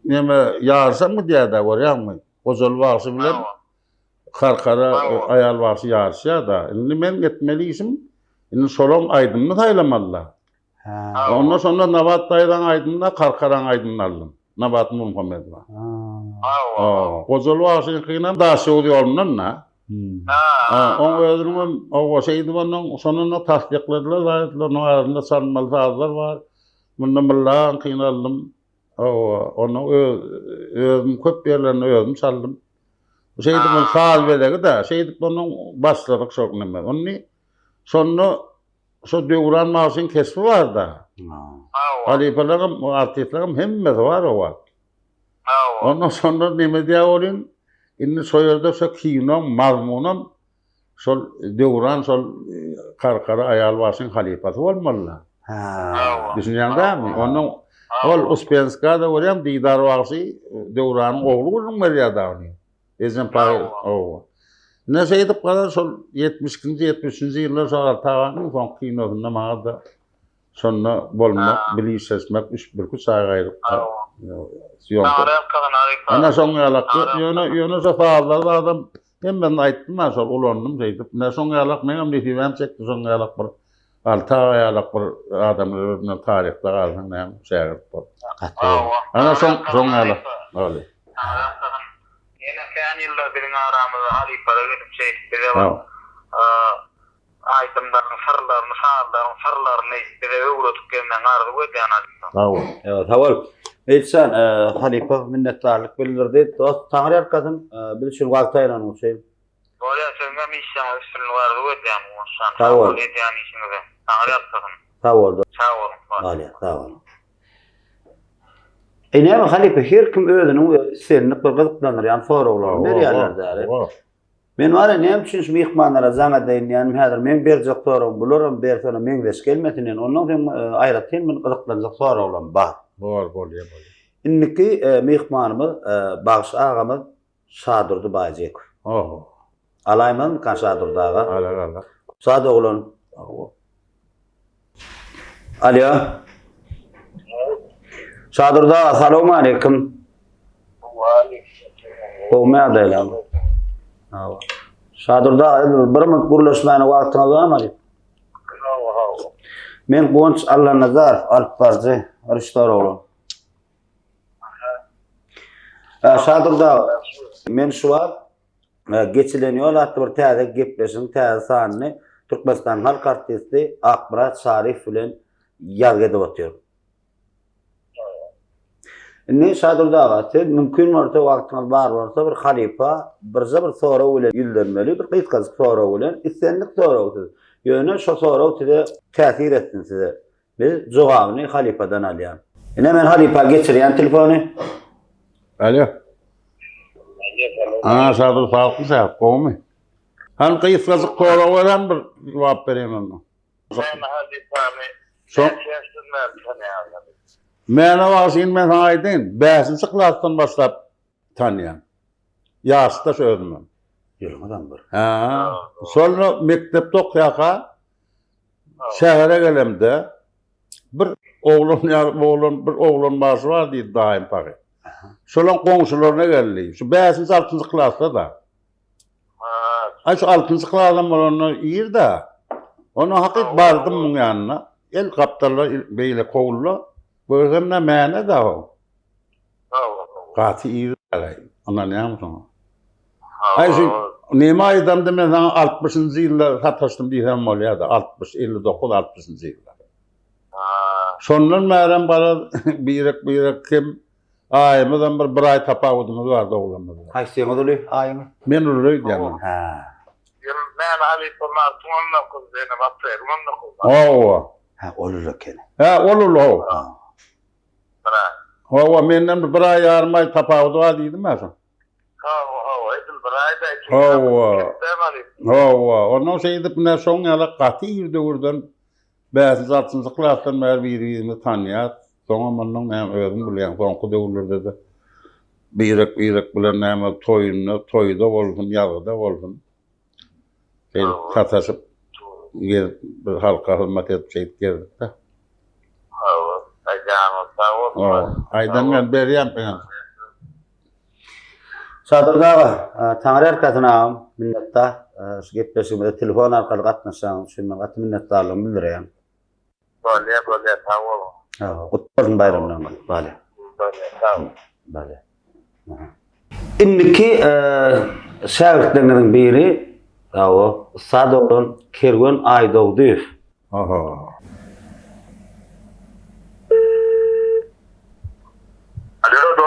neme ýarsam diýär-de görýärmi? Gozal wagty bilen karkara aýal wagty ýarşýar da. Indi men etmeli işim, indi şolam aýdymny taýlamallar. Ondan sonra Nabat Taýdan aýdymna karkaran aýdymny aldım. Nabat Muhammedowa. Gozal wagty kynam daşy ýolundan na. O öldürmem, o şeydi onun sonuna tasdikladılar, zaten onun arasında sanmalı sazlar var. Bundan billah kıynaldım. Onu özüm köp yerlerine özüm saldım. Şeydi bunun saz verdi de, şeydi bunun başladık çok neme. Onu sonra şu döwran maşyn kesbi var da. Halifelerim, artistlerim hemmesi var o var. Ondan sonra neme diýär bolýan? Indi şo ýerde şo kino mazmunam şol döwran şol karkara aýal başyň halifasy bolmaly. Düşünýäňdämi? Onun ol Uspenskada görýän Didar wagty döwranyň ogly bolmaly da ony. Exemplar Ne şeýdip galar şol 70-nji 70-nji ýyllar şol taganyň soň kinosunda maňa da şonna bolmak, bilişesmek üç bir kuç aýryp. Ana şoň ýalak ýöne şofallar adam men aýtdym ha şol ulanyp şeýdip ne şoň ýalak meňem netiwem çekdi şoň ýalak bir alta ýalak bir adam öňe tarihde galan näme şäher bol. Ana şoň ýalak öyle. Yine kan yıllar birin aramızda hali para gidip çekti. Aytımların sarılarını istire uğratıp gelmen arada koydu Tawal. Etsen Halife minnetdarlyk bildirdi. Dost taňry arkadaşym bil şu wagt aýranyň şey. Öyle senden bir işin üstünü vardı ödeyem. Sağ ol. Ödeyem işinize. Sana yaptım. Sağ ol. Sağ olun. Vale, sağ ol. Näme halipe her kim özüniň senini gızyplandyr, ýani soraglar berýärler. Men var ya näme üçin şu mehmanlara zaňa deýin, ýani häzir men berjek soragym bularam, bersene men beş gelmetin, ondan soň aýratyn men gızyplanjak soraglar bar. Bolýar. Inniki mehmanymyz Bagyş agamyz Şadurdy Baýjek. Alaýman kan Şadurdy aga. Ala. Sade olan. Alo. Şadurda, assalamu alaikum. Qowmy adaylam. Şadurda, bir minut guruluşmagyny wagtyňyz barmy? Men Gonç Allah Nazar alyp barjy, Rüştaroğlu. Şadurda, men şu wagt geçilen ýol atdy bir täze gepleşiň täze sanyny Türkmenistan halk artisti Akbarat Şarif bilen ýazgy edip otýar. Ne Şadurda agaty mümkin bolsa wagtyňyz bar bolsa bir halipa birze bir sorag bilen ýüldenmeli, bir gysgazyk sorag bilen islenlik soragdy. Ýöne şo sorag size täsir etsin size. Biz jogabyny halipadan alýan. Ine men halipa geçirýän telefony. Alo. Şadur sağlıklı sağlık, qowmy? Han gysgazyk sorag bilen bir jogap berýän onda. Ben halipamy. Mene varsyn men aýdyn, 5-nji klasdan başlap tanýan. Ýaşda söýdüm. Ýolmadan bir. Sonra mektepde okuyaka şehre gelemde bir oğlan başı var diye daim paki. Şolan komşularına geldi. Şu 5-nji 6-njy klasda da. Ay şu 6-njy klasdan onu ýer da. Onu hakik bardım bunun yanına. El kaptarlar beyle kovullu. Bölgemde mene da o. Katı ýer alay. Ona ne yapsın? Ay şu neme aydamda men sana 60-njy ýylda sataşdym diýsem bolýardy. 60, 59, 60-njy ýyllar. Şondan mären bala birek kim aýymyzdan bir aý tapawdymyz bardy oglanmyz. Haýsy ýoly aýymy? Men uly diýenim. Men halipamar tuňundan kuzdyna bapyr, Olur ekeni. Olur. Menden bir aý ýarym aý tapawdy var diýdim mä şo. Ondan şeydip ne son ýaly gaty ýerde urdan 5-6-njy klasdan bäri bir-birimizi tanýar. Soňa manyň hem özüm bilýän soňky döwürlerde de birek bilen näme toýda bolsun, ýagda bolsun. Kataşyp bir halka hizmet edip şeýip geldik de. Aýdan men berýän peňe. Şadurda taňry erkasyna minnetda gepleşigimizde telefon arkaly gatnaşan üçin men gaty minnetdarlygymy bildirýän. Bolýar, sağ olun. Gutbaryn bayramdan. Bale. Indiki şagirdleriňiň biri Sadoğlan Kergen Aýdogdyýew. Alo,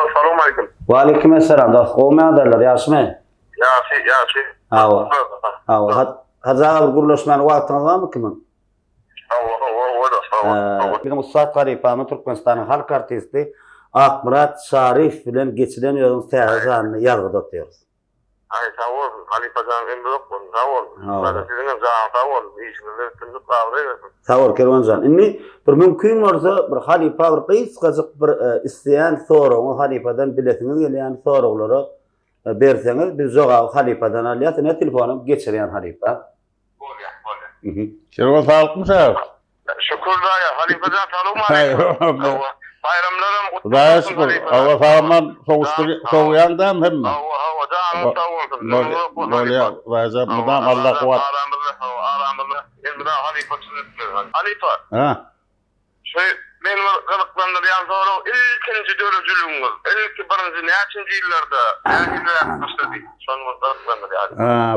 assalamu alaikum. Wa alaykum assalam. Dost, qowmy adaylar, ýaşmy? Ýaşy. Hazaga bir guruluşmany wagtyňyz barmy kimin? Bizim Ustad Garipamy Türkmenistanyň halk artisti Akbarat Şarif bilen geçilen ýoluň täze sanyny ýargyda otýarys. Sağ ol. Halipadan emri yokun. Sağ ol. Sağ ol. İşinizi tündük kavrayarsın. Sağ ol Kervancan. Inni bir mümkin bolsa bir halipa bir gysgazyk bir isleýän soragy halipadan biletiňiz gelýän soraglary berseňiz biz jogaby halipadan alýas. Ne telefonum geçirýän halipa. Bolýar. Şerwa sağlykmy şäher? Şükürler ya. Halipadan salamu aleykum. Bayramlarım kutlu Hudaýa şükür. Allah sağlaman soğuýandam hemme. Bolýar, mudam Allah kuwat. Halipa. Men gılıklandyrýan soru ilkinji dörejülüňiz. Ilki birinji näçinji ýyllarda? Näçe başlady? Şonu gılıklandyrýan.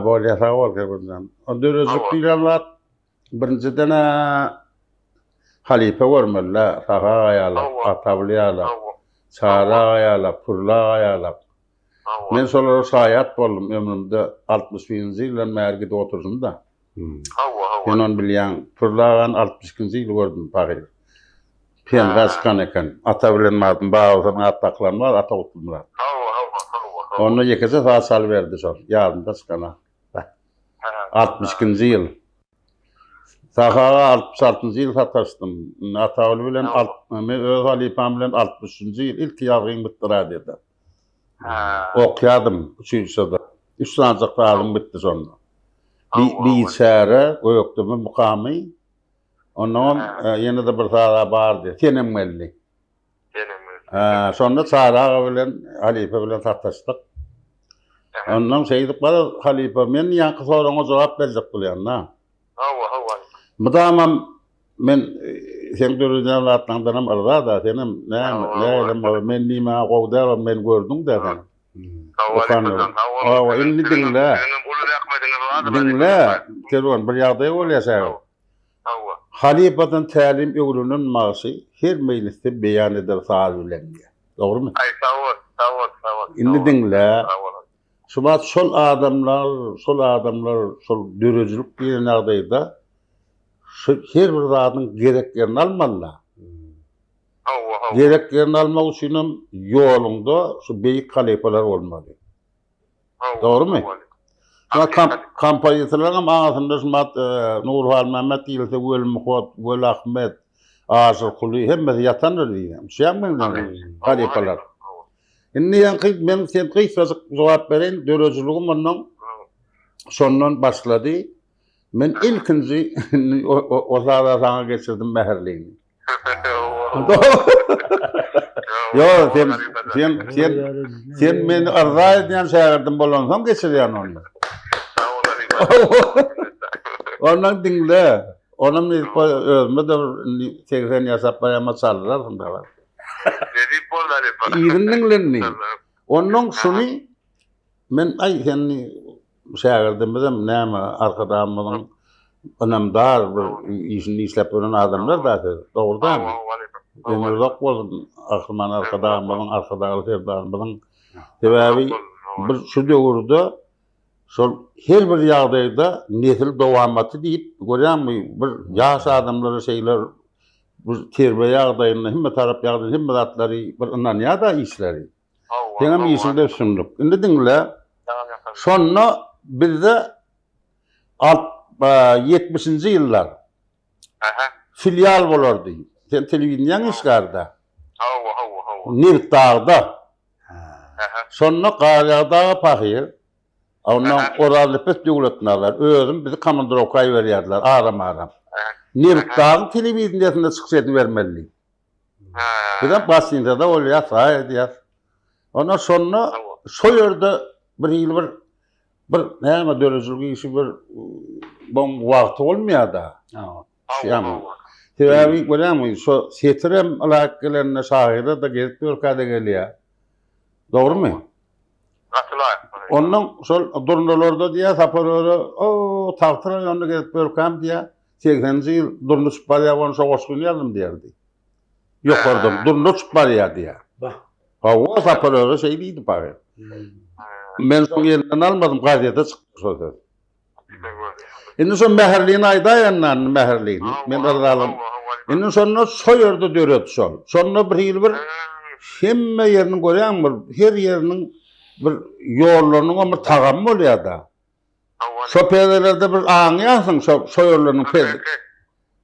Bolýar, sağ ol Kervancan. O dörejlik diýenler birinciden halife görmeliler, saha ayarlar, atablı ayarlar, çara ayarlar, purla ayarlar. Men solara şayat boldum ömrümde 60-njy ýyldan bäri gidip oturdum da. Ýanan bilýän pırlagan 62-nji ýyly gördüm paýry. Pen gaskan eken. Ata bilen madym baýadan ataqlan bar, ata otulmur. Onu ýekese saat sal berdi şol. Ýarında çykana. 62-nji ýyl. Sahaga 66-njy ýyl sataşdym. Ata bilen men öz halipam bilen 60-njy ýyl ilk ýagyň bitdirä dedi. Okýadym 3-nji sırda. 3 sanjak alym bitdi sonra. Bir çäre goýokdymy mukamy. Ondan ýene de bir sara bardy. Senem geldi. Sonra çara bilen halife bilen sataşdyk. Ondan şeýdip bar halife men ýa-ni soraňa jogap berjek bolýan. Mudamam men sen görýän atlandanam arda da senem näme men nima gowdar men gördüm da. Inni dinle. Dinle. Kerwan bir ýagdaý bolýasa. Halifadan tälim öwrünün magsy her mejlisde beýan eder sazulenge. Dogrymy? Inni dinle. Şubat şol adamlar, şol dörejilik diýen ýagdaýda her bir zadyň gereklerini almalylar. Gereklerini almak üçin ýolunda şu beýik halifalar bolmaly. Dogrymy? Kampaniýalarym ağzynda şumat Nurhan Mehmet diýilse Wöl Muhot, Wöl Ahmet, Aşyk Kuly hemme ýatanlar diýen. Şeýle halifalar. Inni ýa-ni men sen kysgasyk jogap beren dörejiligim ondan sondan başlady. Men ilkinji o zara sana geçirdim meherliğini. Yo sen meni arza edýän şäherdim bolansaň geçirýän onu. Ondan dinle. Onam özüme de 80 ýaşap barýama çaldylar şunda var. Dinlenni. Ondan şunu men sen şäherdim bilen näme arkadaşymyň önamdar bir işini işläp ören adamlar da dogrudan. Demirlok bolsun akman arkadaşymyň arkadaşly serdarymyň sebäbi bir şu döwürde şol her bir ýagdaýda nesil dowamaty diýip görýänmi bir ýaş adamlara şeýler bu terbiýe ýagdaýynda hemme tarap ýagdaýynda hemme zatlary bir ynanýa da işleri. Senem işinde düşündük. Indi dinle. Sonra bizde 70-nji ýyllar filial bolardy. Sen telewizion işgarda. Nirtagda. Sonra Garyagda pahyr. Ondan oralyp döwletnalar. Özüm bizi komandirovka berýärler aram-aram. Nirtag telewizionda çykşedy bermeli. Bilen basynda da bolýar, saýdýar. Ondan sonra şol ýerde bir ýyl bir näme dörejilik işi bir bon wagty bolmaýar da. Şeýle. Sebäbi görýärmi? Şo setirem alaklarına şahide da gelip ýörkade gelýär. Dogrymy? Ondan şol durnalarda diýär saparöre, o tagtyra ýonuna gelip ýörkam diýär. 80-nji ýyl durnuş barýawan şoňuşgyny ýazdym diýerdi. Ýokardym, durnuş barýar diýär. O saparöre şeý diýdi paýry. Men soň ýerinden almadym, gazetede çykdy şol söz. Indi son meherliğini aydayanlar meherliğini. Men aralım. Indi sonra soyurdu döröt şol. Sonra bir ýyl bir hemme yerini görýän bir her yerinin bir ýollarynyň bir tagamy bolýar da. Şo perdelerde bir aňýasyň şo soyurlarynyň perde.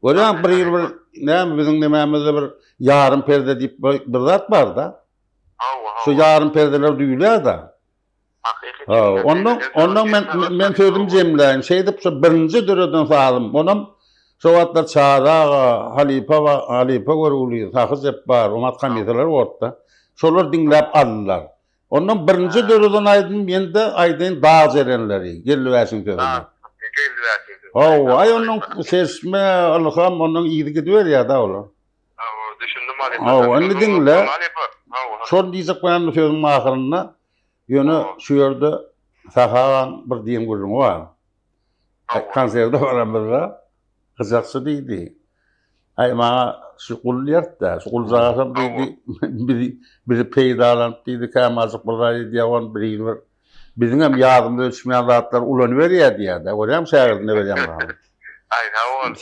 Görýän bir ýyl bir näme biziň nämämizde bir ýarym perde diýip bir zat bar da. Şo ýarym perdeler duýulýar da. Ondan men sözüm jemläň. Şeýdip şu birinji döreden salym. Onam şu wagtlar çara halifa görüli, sahyz bar, umat kamisalar bolupda. Şolar dinläp aldylar. Ondan birinji döreden aýdym, mende aýdyn dağ erenleri, gelýäsiň sözüne. Ay ondan sesme alham ondan ýygy gidiber da olar. Düşündüm halifa. Onu dinle. Şol diýjek bilen sözüň ahyrynda ýöne şu ýerde sahagan bir diýen gürrüň bar. Konserde baramyzda gyzakçy diýdi. Ay bana şu kulliyat da, şu kul zağasam biri peydalanıp dedi kamazık burayı diye on biri var. Bizim hem yardımda ölçmeyen zatlar ulanıver ya diye de. Oraya şahirdine vereceğim bana. Ay tamam.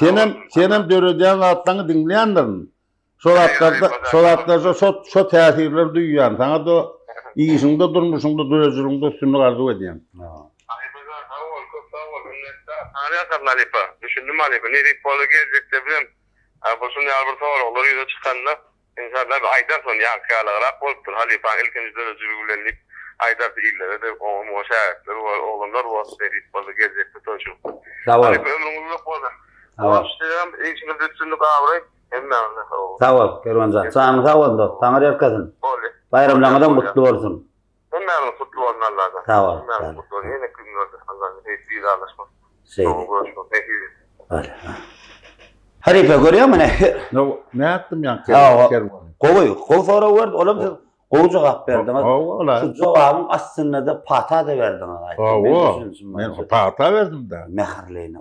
Senem dörödüyen zatlarını dinleyenlerin. Solatlarda so tesirler duyuyan. Sana da iyisinde durmuşunda dörözüründe üstünü arzu ediyen. Anlarsam Nalipa. Düşündüm Nalipa. Nedik bolu gelecekte bilem. Bu şunu yalbır sonra olur yüze çıkanla. İnsanlar bir aydan sonra yankıyalıqrak oluptur. Halifa'nın ilkinci dörözürgülenip aydardı illere de o şahitleri oğlanlar o nedik bolu gelecekte tonşuk. Sağ ol. Halipa ömrünüz yok oldu. Tamam işte içinde bütünlük ağırayıp emme anladım. Sağ ol Kervancan. Sağ ol da. Tanrı yarkasın. Oldu. Bayramlardan mutlu olsun. Emme kutlu olsun Allah'tan. Sağ ol. Emme kutlu olsun. Yine kıyımlardır Allah'ın. Hiçbir anlaşma. Şeydi. Görüşmek. Öyle. Harife görüyor musun ne? Ne yaptım ya? Kovu sonra verdi. Oğlum kovu cevap verdin. Şu cevabın aslında da pata da verdin. Ben pata verdim da. Mehrliğine.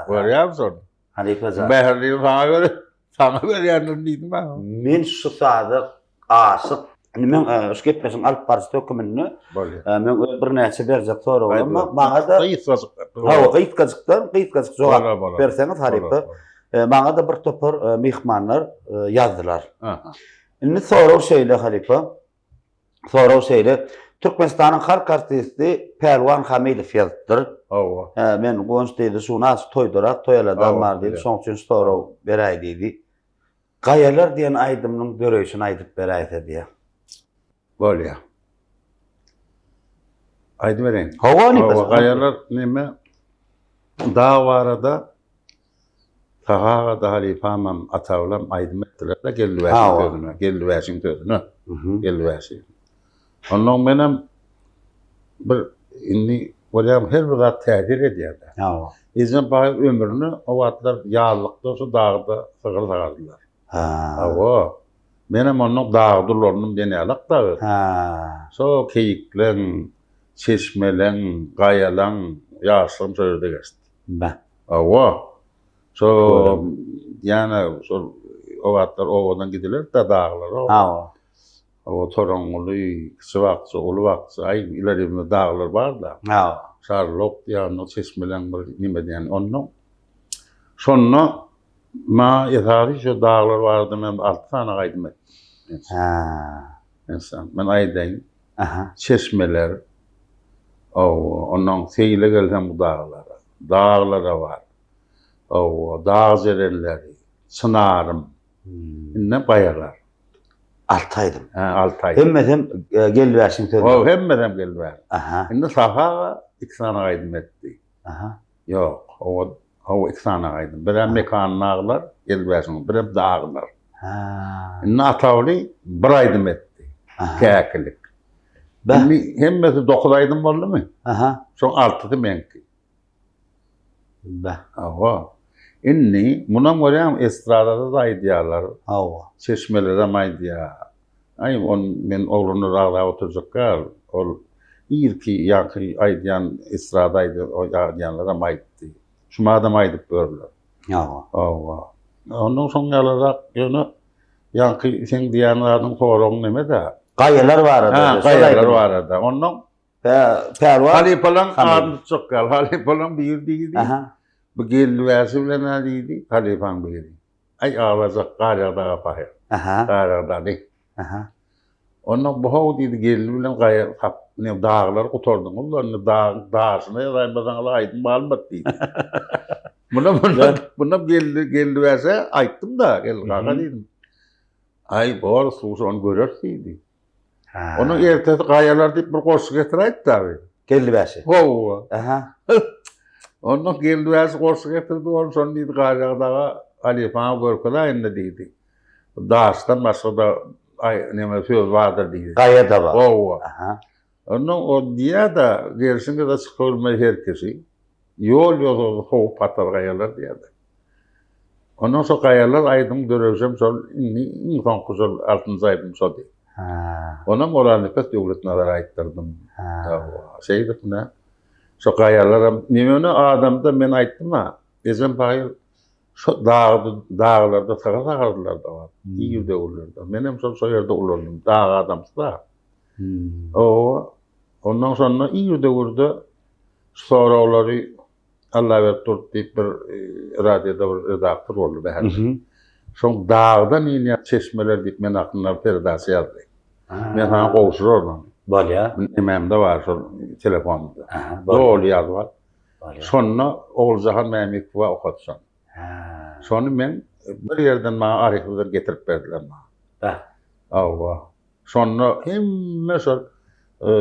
Görüyor musun? Harife zaten. Mehrliğini sana veriyorsun dedim ben. Men şu sadık aşık. Men şu gitmesin alıp barısı dökümünü. Men bir neçe verecek sonra oğlum. Bana da kıyıt kazıktan cevap verseniz Harife. Bana da bir topar mihmanlar yazdılar. Şimdi soru şeyle Halife. Soru şeyle Türkmenistan'ın halk artisti Pervan Hamidov yazdır. Men Gonç deydi şu nas toydurak toyaladan var deydi. Son için soru beray deydi. Gayalar diyen aydımның görüşünü aydıp beraydı diye. Böyle ya. Aydı vereyim. Gayalar neme? Daha var arada Tahağa da halifamam atavlam aydım ettiler de geldiversin tözüne. Ondan benim bir inni olayam her bir zat təhdir ediyordu. İzin bağır ömrünü o vatlar yağlıkta olsa dağda sığırlardılar. Benim onun dağdurlarının deneyalık dağı. So keyiklen, çeşmelen, gayalan, yaşlım sözde geçti. So yani o vatlar ovadan gidilir de dağlar. O Torongulu, Sıvaksı, Uluvaksı, ay ileride dağlar var da. Sarlok yani çeşmelen bir nime diyen onun. Sonra ma yetari şu dağlar vardı men 6 tane aydım ettim. İnsan. Ben aydayım. Çeşmeler. Ondan seyle gelsem bu dağlara. Dağlara var. Dağ zerenleri. Sınarım. Ne bayalar. 6 aydım. 6 ay. Hemmedem gelversin tövbe. Hemmedem gelver. Şimdi safa 2 tane aydım etti. Yok. O 2 tane aydım. Bir mekanın ağlar gelversin. Bir dağlar. Şimdi atavli 1 aydım etti. Kâkilik. Hemmedi 9 aydım oldu mu? Son 6'dı menki. İnni buna göreyim estradada da aydiyalar. Çeşmelere maydiya. Men oğlunu rağla oturacaklar. İlki yankı aydiyan estradaydı o aydiyanlara maydi. Şuma da maydık böyleler. Ondan sonra alarak yankı sen diyanların sorun neme de. Gayalar var arada. Gayalar var arada. Ondan Pervan Halipalan adı çokkal. Halipalan bir değildi. Bu gelversi bilen adıydı. Halifan biri. Ay ağlayacak gayrada yapayım. Gayrada ne? Ondan bu dedi geldi bilen gayr dağlar oturdum. Onların dağsına yazayım aydın malmat dedi. Buna gelverse ayttım da gel gaga dedim. Ay bor susun görürseydi. Onun ertesi gayalar deyip bir koşu getireydi tabi. Gelversi. Ondan gelversi koşu getirdi. Ondan sonra dedi gayradağa Halifa'na görkada indi dedi. Dağıstan başka da söz vardır dedi. Gayada var. Ondan o diye de gerisinde de sıkılmaz herkesi. Yol soğuk patlar gayalar diye de. Ondan sonra gayalar aydım göreceğim sonra insan kuzul 6. aydım sonra dedi. Ondan Moranlık'a devletine ayttırdım. Şeydi ne? Şu gayalara, nimeni adamda ben ayttım ha. Bizim bayır Şu dağlarda sagardılar da var. İyi de olurdu. Benim şu yerde olurdum. Dağ adamsı da. Ondan sonra iyi de olurdu. Sonra onları Allah verdi deyip bir radyoda bir redaktör oldu. Son dağdan yine çeşmeler deyip men aklımda perdası yazdı. Men sana kovuşur oradan. Balya. Ememde var şu telefonumda. Doğru yazı var. Sonra Oğulcahan Mehmet ve okutsan. Sonra men bir yerden bana arayıklıdır getirip verdiler bana. Allah. Sonra hem şu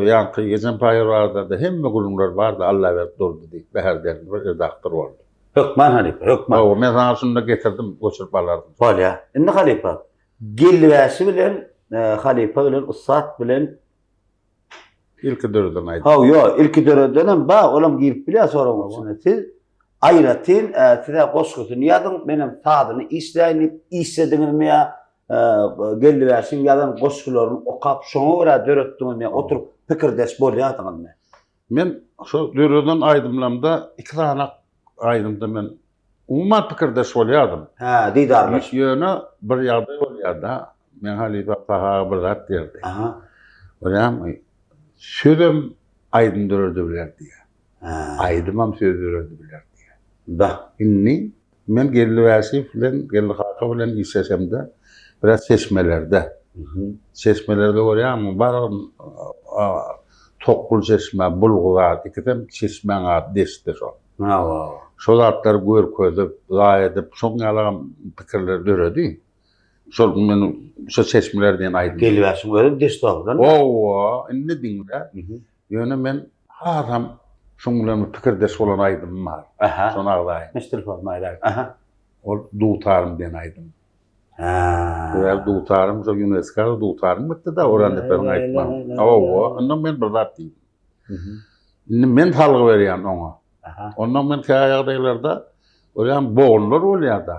yankı geçen payı vardı da hem gülümler vardı Allah verdi durdu deyip her derdi bir redaktör oldu. Hükman halife, hükman. Men sana şunu da getirdim göçürüp alardım. Balya. Indi halife. Gelliväsi bilen halife bilen ustad bilen İlk dörden aydı. yo ilki döreden olam girip bile soramışsın. Siz ayratin size koşkutun yadın benim tadını isläýip islediniňmi ya gelliväsin yadan koşkularını okap şoňa döretdiňmi oturup pikirdeş bolýardyňmy? Men şu dörden aydımlamda iki tane aydımda men umuman pikirdeş bolýardym. Diýdarlaş. Ýöne bir ýagdaý bolýardy. Men halife taha bir zat derdi. Olam sözüm aydın dörürdü bilerdi. Aydımam söz dörürdü bilerdi. Inni men gelliväsi bilen gelli haka bilen islesemde biraz seçmelerde. Seçmelerde görýärmi? Bar Tokul çeşme, bulgular, ikitem çeşmeň ady desdi şo. Şol atlar görkezip, gaýadyp, şoň ýalagam pikirler döredi. Şol men şu seçmelerden aydym. Gelliväsi görüp desdi ogdan. Indi diňle. Ýöne men haram şoňlarmy pikirdeş bolan aydym bar. Şoň agdaýym. Mestelefon maýlar. Ol dutarym diýen aydym. Ýa dutarym, şo UNESCO dutarym bitdi da oranda ben aýtmam. Ondan men bir zat diýdim. Indi men halgy berýän oňa. Ondan men kaýagdaýlarda olam boğullar bolýarda.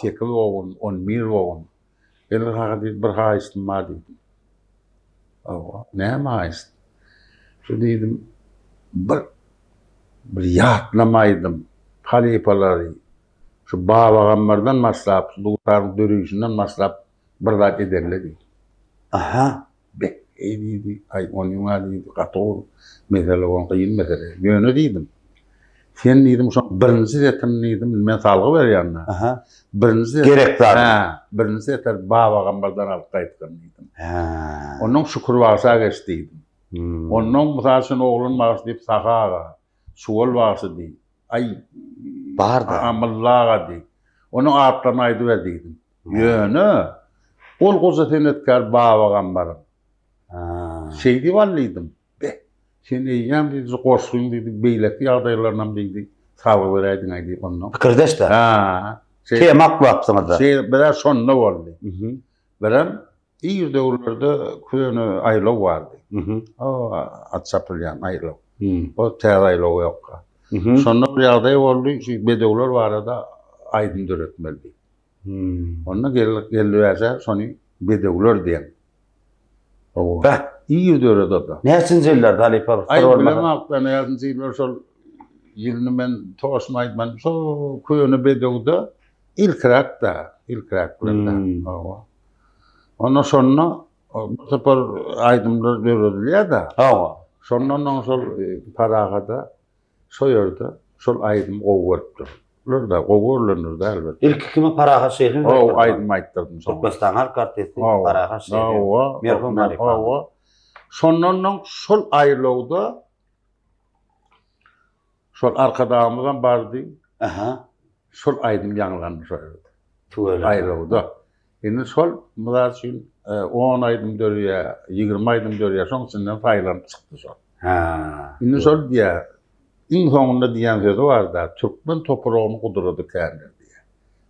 Sekil boğun, 11 boğun. Benim bir haýysym bar diýdim. Näme haýysy? Şu diýdim, bir ýatnamaýdym. Halipalary şu babagamlardan maslap, dutarym dörüýüşinden maslap bir zat ederler diýdi. Diýdi, ay onuňa diýdi, gator mesele bolan kıyın mesele. Ýöne diýdim. Sen diýdim, şo birinji zetin diýdim, men salgy berýänler. Birinji gerek bar. Birinji zetin babagamlardan alyp gaýtdym diýdim. Onuň şükür barsa geçdi diýdim. Onuň mysal üçin oglun maýsy diýip sagaga, suwal barsa diýip, ay barda amallaga diýip. Onuň atlaryny aýdyp berdiýdim. Ýöne ol gozaten etkar babagamlarym. Şeydi vallydım. Sen eýýäm diýdi, goşguň diýdi, beýlekli ýagdaýlarynam diýdi, saly beräýdiň aýdy onuň. Pikirdeş de. Temak wagtymda. Biraz şonda boldy. Berem iyi döwürlerde köne aýlaw bardy. Atçapylýan aýlaw. O täze aýlaw ýokka. Şonda bir ýagdaý boldy, şu bedewler barada aýdyn döretmeldi. Onda gelýärse şonu bedewler diýen. İyi dörede da. Näçinji ýyllerde halife? Ay bilemem akda näçinji ýyllar şol ýylyny men toşmaýdym. Şo köýüne bedewde ilkrakda. Ondan sonra bu sefer aydımlar dörediler da. Sondan şol paragada şo ýerde şol aydym gowurupdy. Lurda gowurlanırdy elbetde. İlk kimi paraga şeýhin? Aydym aýtdyrdım şo. Türkmenistan halk artisti paraga şeýhin. Merhum halife. Sondan şol aýlawda şol arkadamyzdan bardy. Şol aydym ýanglandy şo ýerde. Aýlawda. Indi şol mysal üçin 10 aydym dörýär, 20 aydym dörýär, şoň içinden faýlanyp çykdy şol. Indi şol diýär, iň soňunda diýen sözi bar da, Türkmen topragyny gudrady kändir diýär.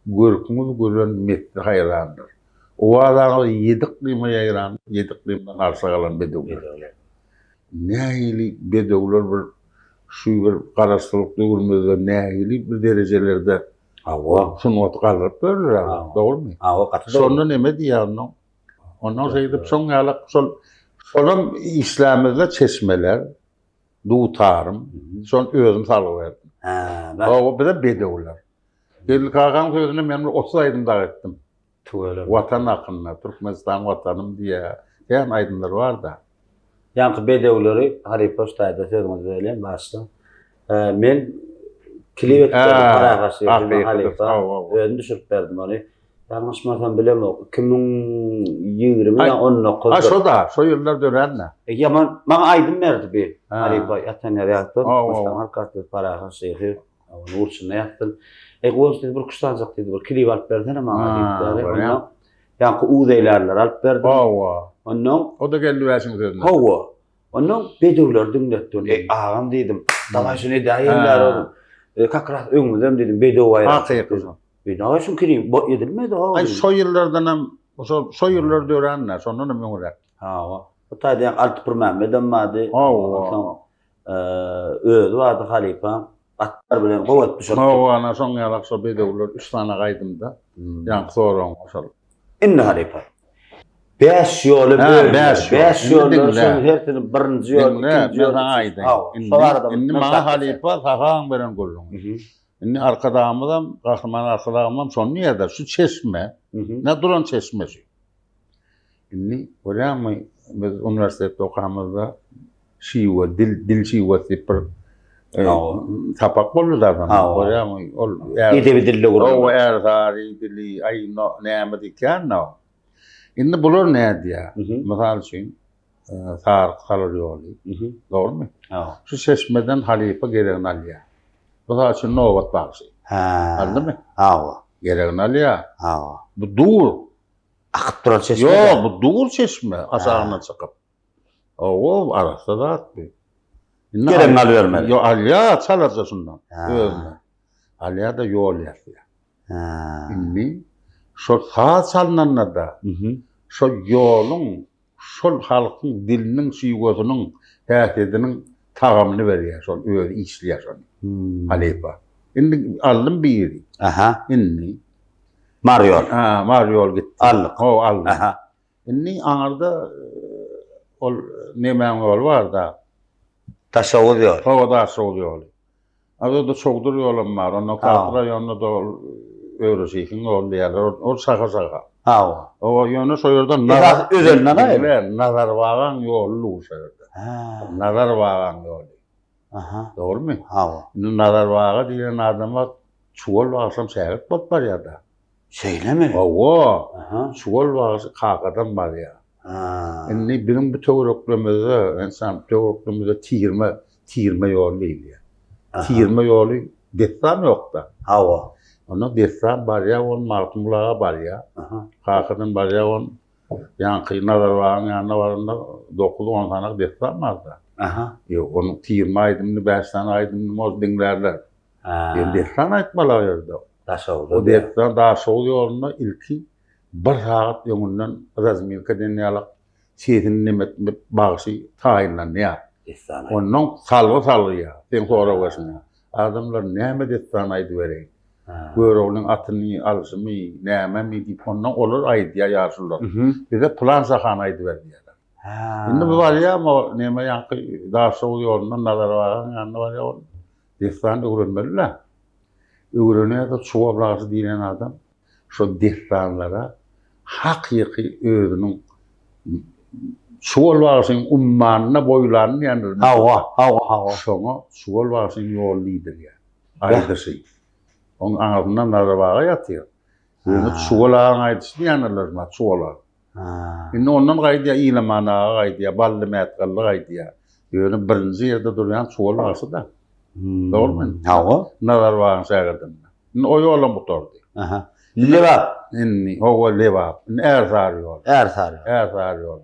Görküňiz gören metli haýrandyr. O adamı yedik lima ýaýran, yedik limden garşy galan bedewler. Nähili bedewler bir şu bir garaşdyrykly görmezde nähili bir derejelerde sunuwat galyp berler, dogrymy? Şonda neme diýär? Ondan şeýdip soň ýalyk şolam İslamyzda çeşmeler, dutarym, şon özüm salyp berdim. O bir de bedewler. Geldi Kakan sözüne men 30 aydınlar ettim. Tuğalar. Vatan hakkında, Türkmenistan vatanım diye. Yani aydınlar var da. Yankı bedevleri Harry Postay'da sözümü söyleyeyim başta. Men Klivet'te para karşıyım Halifa. Ödün düşürüp verdim onu. Yanlışmasam bilemem. 2020 ya 19. Ha şu da, şu yıllar dönemle. Ya bana aydın verdi bir Halifa yatan yer yaktım. Baştan harkartı para karşıyım. Onu uğurçuna yaktım. Oğuz dedi bir kuşlanacak dedi. Bir kliv alıp verdin ama dedi. Yankı uğdeylerler alıp verdim. Ondan o da geldi versin sözüne. Hava. Ondan bedevler dinletti. Ağam dedim. Davay şunu değerler oğlum. Kakrat öňümden dedim bedew aýra. Hakyky. Bedew şu kirim bo edilmedi ha. Ay şu yıllardan hem şu yıllar dörenler sonra ne mühürek. Ha. O taýda alt permämeden mady. Özü wady Halifa. Atlar bilen gowat düşüp. Ha ana soň ýalak şu bedewler 3 tane gaýdymda. Ýa soraň oşal. Inny Halifa. 5 ýoly böldi. 5 ýollar şol hertini birinji ýol, ikinji ýol aýdy. Indi ma Halifa tahan beren gollum. Indi arkadamydan, gahryman arkadamam şonu ýerde şu çeşme. Ne duran çeşmesi. Indi görýärmi biz üniversitede okamyzda şiwa dil şiwa sepir tapak boldy da. Görýärmi ol edebi dille guruldy. O erzari dili aý näme diken no. Indi bular näde ýa? Mysal üçin Tarık Salır ýoly. Dogrymy? Şu çeşmeden Halifa geregini alýar. Mysal üçin nowat bagşy. Anladymmy? Geregini alýar. Bu dur. Akyp duran çeşme. Ýok, bu dur çeşme aşagyna çykyp. O arasda zat bir. Geregini alybermeli. Ýok, alýar çalarja şundan. Özüne. Alýar da ýol ýaşýar. Indi şu sağ çalınanlarda şu yolun, şu halkın dilinin, süygözünün, tähdidinin tagamını berýär, şol özü işleýär şol. Halifa. Indi aldım biri. Indi Maryol. Maryol gitdi. Allyk. Aldım. Indi aňarda ol nemäň ol bar da. Taşawuz ýol. Taşawuz ýoly. Azada çokdur ýolum bar, onda Tartyra ýoluna da öwrüşiň ol diýerler. O saga. O ýöne şu ýerden özelinden aýyr. Nazar bagan ýollu şu ýerde. Nazar bagan ýoly. Dogrymy? Nazar baga diýen adama çuwal bagsam şähert bolup barýar-da. Şeýlemi? Çuwal bagsy kakadan barýar. Indi bizim bu töwereklemizde, insan töwereklemizde tirme ýol diýilýär. Tirme ýoly desam ýokda. Onu desam barýar, on markymlaga barýar. Kakadan barýar, on ýanky nazar bagan ýanyna baranda 9-10 tane desam barda. Onu tirme aýdymny, 5 tane aýdymny moz diňlerler. Desam aýtmalar ýerde. O desam daşawuz ýolunda ilki bir saat ýöňünden Razmilkaden ýalak çetin nimet bagşy taýinlanýar. Ondan salwy-salwy. Sen sora başyna. Adamlar näme desam aýdy berýär. Göröwniň atyny alşymy, näme diýip ondan olar aýdýar ýaşullar. Bize plan sahan aýdy berýär. Indi bu var ya, näme ýanky daşawuz ýolundan nazar bagan ýanyna barýar. Desam öwrenmeliler. Öwrenýär da çuwablagy diýen adam şu destanlara hakyky özüniň şuwalwasyň ummanyna boýlanyny ýandyr. Şoňa şuwalwasyň ýollydyr ýa. Aýdysy. Oň aňaryndan nazar baga ýatýar. Ýöne şuwalagyň aýdysy ýandylar ma şuwalar. Indi ondan gaýdýar ilamanaga gaýdýar, ballymat gallyk gaýdýar. Ýöne birinji ýerde durýan şuwalwasy da. Dogrymy? Nazar bagan şäherden. Indi o ýolam butardy. Lewap. Inni o lewap. Erzar ýol.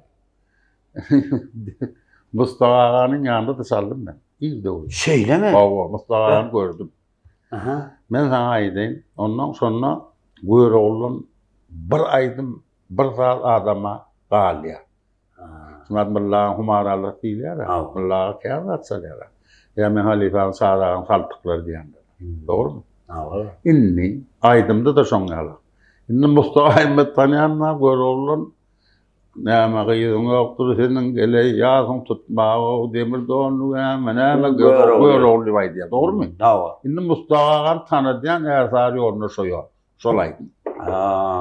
Mustafa aganyň ýanynda da saldym ben. İlde o. Şeýlemi? Mustafa agany gördüm. Men sana aýdym. Ondan sonra göröwlen bir aýdym, bir zat adama galýar. Şunat billah humaralar diýler. Billah kârat salýar. Ya men Halifanyň sadagyny saltyklar diýenler. Dogrymy? Inni aýdymda da şoň ýaly. Indi Mustafa Ahmet tanýanlar göröwlen näme gyýyň ýokdur senin gele ýagyň tutmagy demir donlu näme göröwli baýdy. Dogrymy? Hawa. Indi Mustafa tanıdyan erzar ýoluna şoýar. Şolay.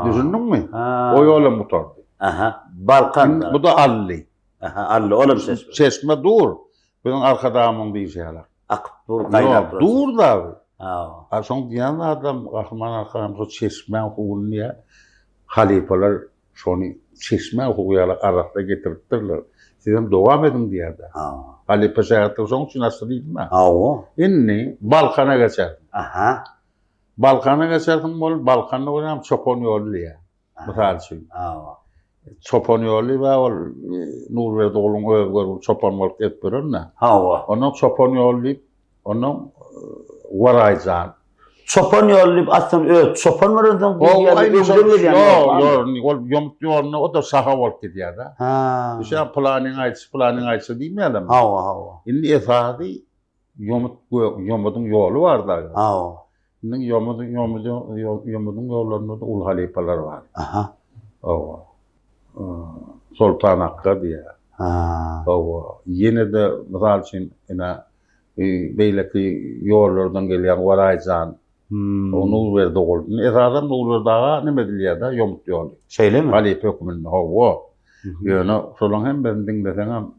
Düşündüňmi? O ýola mutardy. Aha. Balkan. Bu da Alli. Aha. Allı olam ses. Çeşme dur. Benim arkadamın bir şeyler. Aktur Yok, kaynar. dur da. Hawa. Son diyen adam kahraman arkadaşım şu çeşme hukukunluya halifeler şonu çeşme hukukuyalar arasında getirttirler. Sizin devam edin diye de. Halife şehirde son için nasıl değil mi? İnni Balkan'a geçer. Aha. Balkan'a geçerdim bol Balkan'da oynam Çopon yolu ya. Misal için. Çopon yolu ve ol Nurverdi oğlun övgör Çopon yolu etbirin ne? Onun Çopon yolu onun varaycan. Çopon yolu aslında Çopon varından o yolunu o da saha olup gidiyor da. İşte planın ayçı değil mi adam? İndi efadi yomudun yolu var da. İndi yomudun yollarında da ul halifeler var. Sultan Hakkı diye. Yine de misal için beyleki yollardan gelen varaycan. O Nurverdi oğlun. Esasen Nurverdi'ga ne mediliye da yomut yolu. Şeyle mi? Halife hükümünde yani solan hem ben dinlesem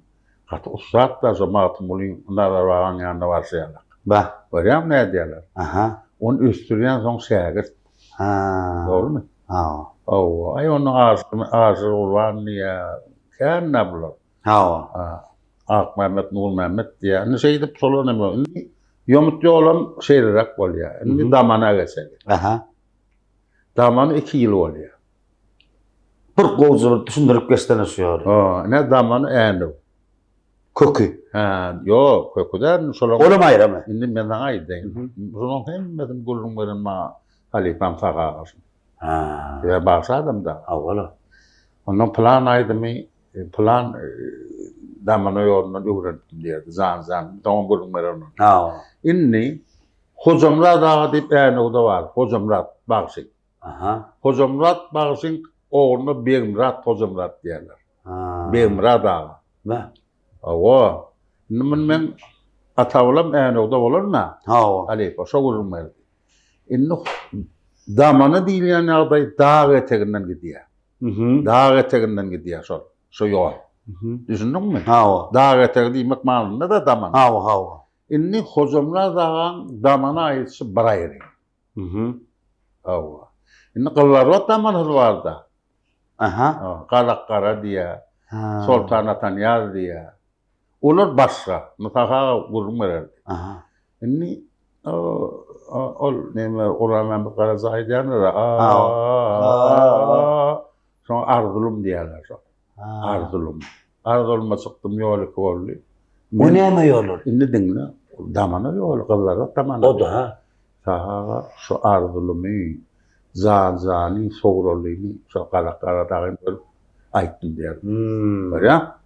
katı ustad da zamanım olun nararağın yanında varsayalım. Varayam ne diyorlar? Onun üstünden son şehir. Doğru mu? Ay onun ağzı olan niye? Kendi ne bulur? Ak Mehmet, Nur Mehmet diye. Ne şeydi solanım. Yomut yolum şeylerek oluyor. Şimdi damana geçelim. Damanı 2 yıl oluyor. Bir kovzu düşündürüp gösterişiyor. Ne damanı enu. Kökü. Yok köküden solan. Olam ayrı mı? Şimdi ben aydayım. Bunun hem benim gülümlerin ma halifem takağırsın. Ya başladım da. Onun plan aydı mı? Plan damanı yolundan öğrendim diye. Zan. Tamam gülümlerin. İnni Hocamrat ağa deyip enu da var. Hocamrat Bağışık. Hocamrat Bağışık oğluna Begmrat Hocamrat diyorlar. Begmrat ağa. Men atavlam enu da olur mu? Halife, şu gülümlerin. İnni damanı değil yani ağday dağ eteğinden gidiyor. Dağ eteğinden gidiyor şu yol. Düşündün mü? Dağ eteği demek malında da daman. İnni Hocamrat ağan damana ayıtsı barayırı. İnni Kıllarvat damanı var da. Kalakkara diye, Sultan Atanyar diye. Olur başka, mutaka kurum verirdi. İnni ol neyme oranın bir karazayı diyenler. Sonra Arzulum diyorlar. Arzulum. Arzulum'a çıktım yolu kıvırlı. O neyme yolu? İnni dinle. Damanı yolu Kıllarvat damanı. O da. Sahaga şu Arzulum'u zani soğurluğunu şu Kalakkara dağın görüp ayıttım diyelim. Var ya?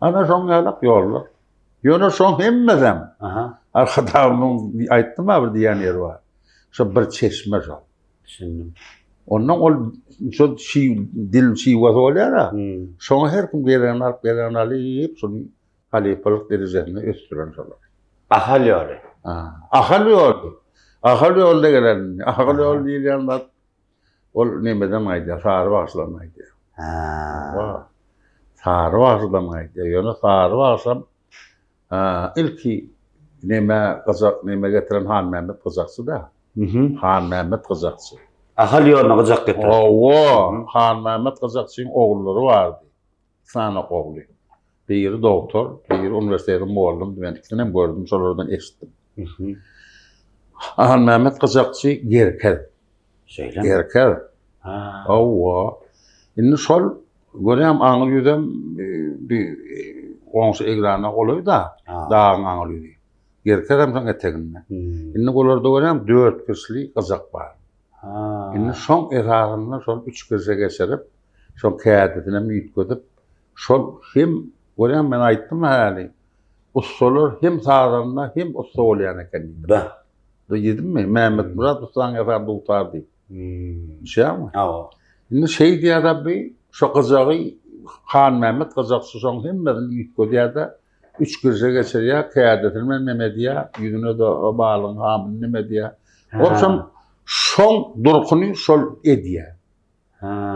Ana son yalak yollar. Yonu son hemmezem. Arkadağımın ayıttım abi diyen yer var. Şu bir çeşme şu. Ondan şu dil şivası oluyor ya. Sonra her kim gelen alıp şunu halifelik derecesine üstüren şolar. Ahal yolu. Ahal yolu. Ahal yolu da gelen. Ahal yolu değil yanında. O nemeden aydı. Sarı başlamaydı. Sarı başlamaydı. Yani sarı başlam. İlki neme getiren Han Mehmet kızaksı da. Han Mehmet kızaksı. Ahal yoluna kızak getiren. Han Mehmet kızakçının oğulları vardı. Sana oğlu. Biri doktor, biri üniversitede muallim. Ben ikisini gördüm. Sonradan eşittim. Han Mehmet kızakçı Gerker. Gerker. İnni sol göreyim Anılıya'dan bir onsu egrana oluyor da dağın Anılıya'da. Gerker hem son eteğinde. İnni kolarda göreyim 4 kişilik kızak var. İnni son egrağında son 3 kişi geçirip son kıyadetine müyit götüp son hem göreyim ben ayıttım hali. Ustalar hem sağlarında hem usta olayan kendinde. Duydun mu? Mehmet Murat Usta'nın efendi utardı. Şey ama. Şimdi şey diye Rabbi şu kızağı Han Mehmet Kazaksı son hemmeden ýitgo diýär-de 3 girse geçeriýär, kädetilmen memediýä, ýüzüne de o bağlın hamın nemediýä. Olsam şoň durkuny şol edýär.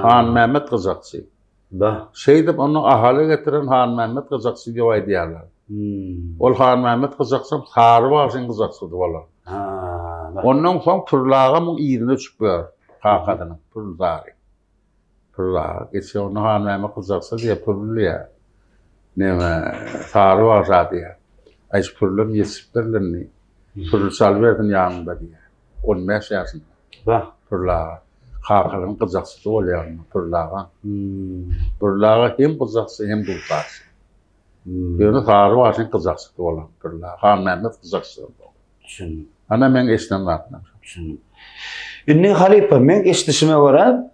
Han Mehmet Kazaksı. Bah. Şeydip onu ahale getiren Han Mehmet Kazaksı diýip aýdýarlar. Ol Han Mehmet Kazaksı Harry Başyň Kazaksydy bolar. Ondan soň turlaga mı ýerine çyp ber. Kakadyny turlary. Turlaga geçse onu Han Mehmet Kazaksı diýip turlýar. Neme Harry Başy diýär. Aýş turlum ýetipdirlerini. Turl salberdin ýanynda diýär. 15 ýaşynda. Bah. Turlaga Kakadyny Kazaksydy bolýar. Turlaga. Turlaga hem Kazaksı hem Bulgarsy. Ýöne Harry Başyň Kazaksydy bolar. Turlaga Han Mehmet Kazaksydy. Düşün. Ana men eşden gatnam. Ünni halipa men eşdişime görä,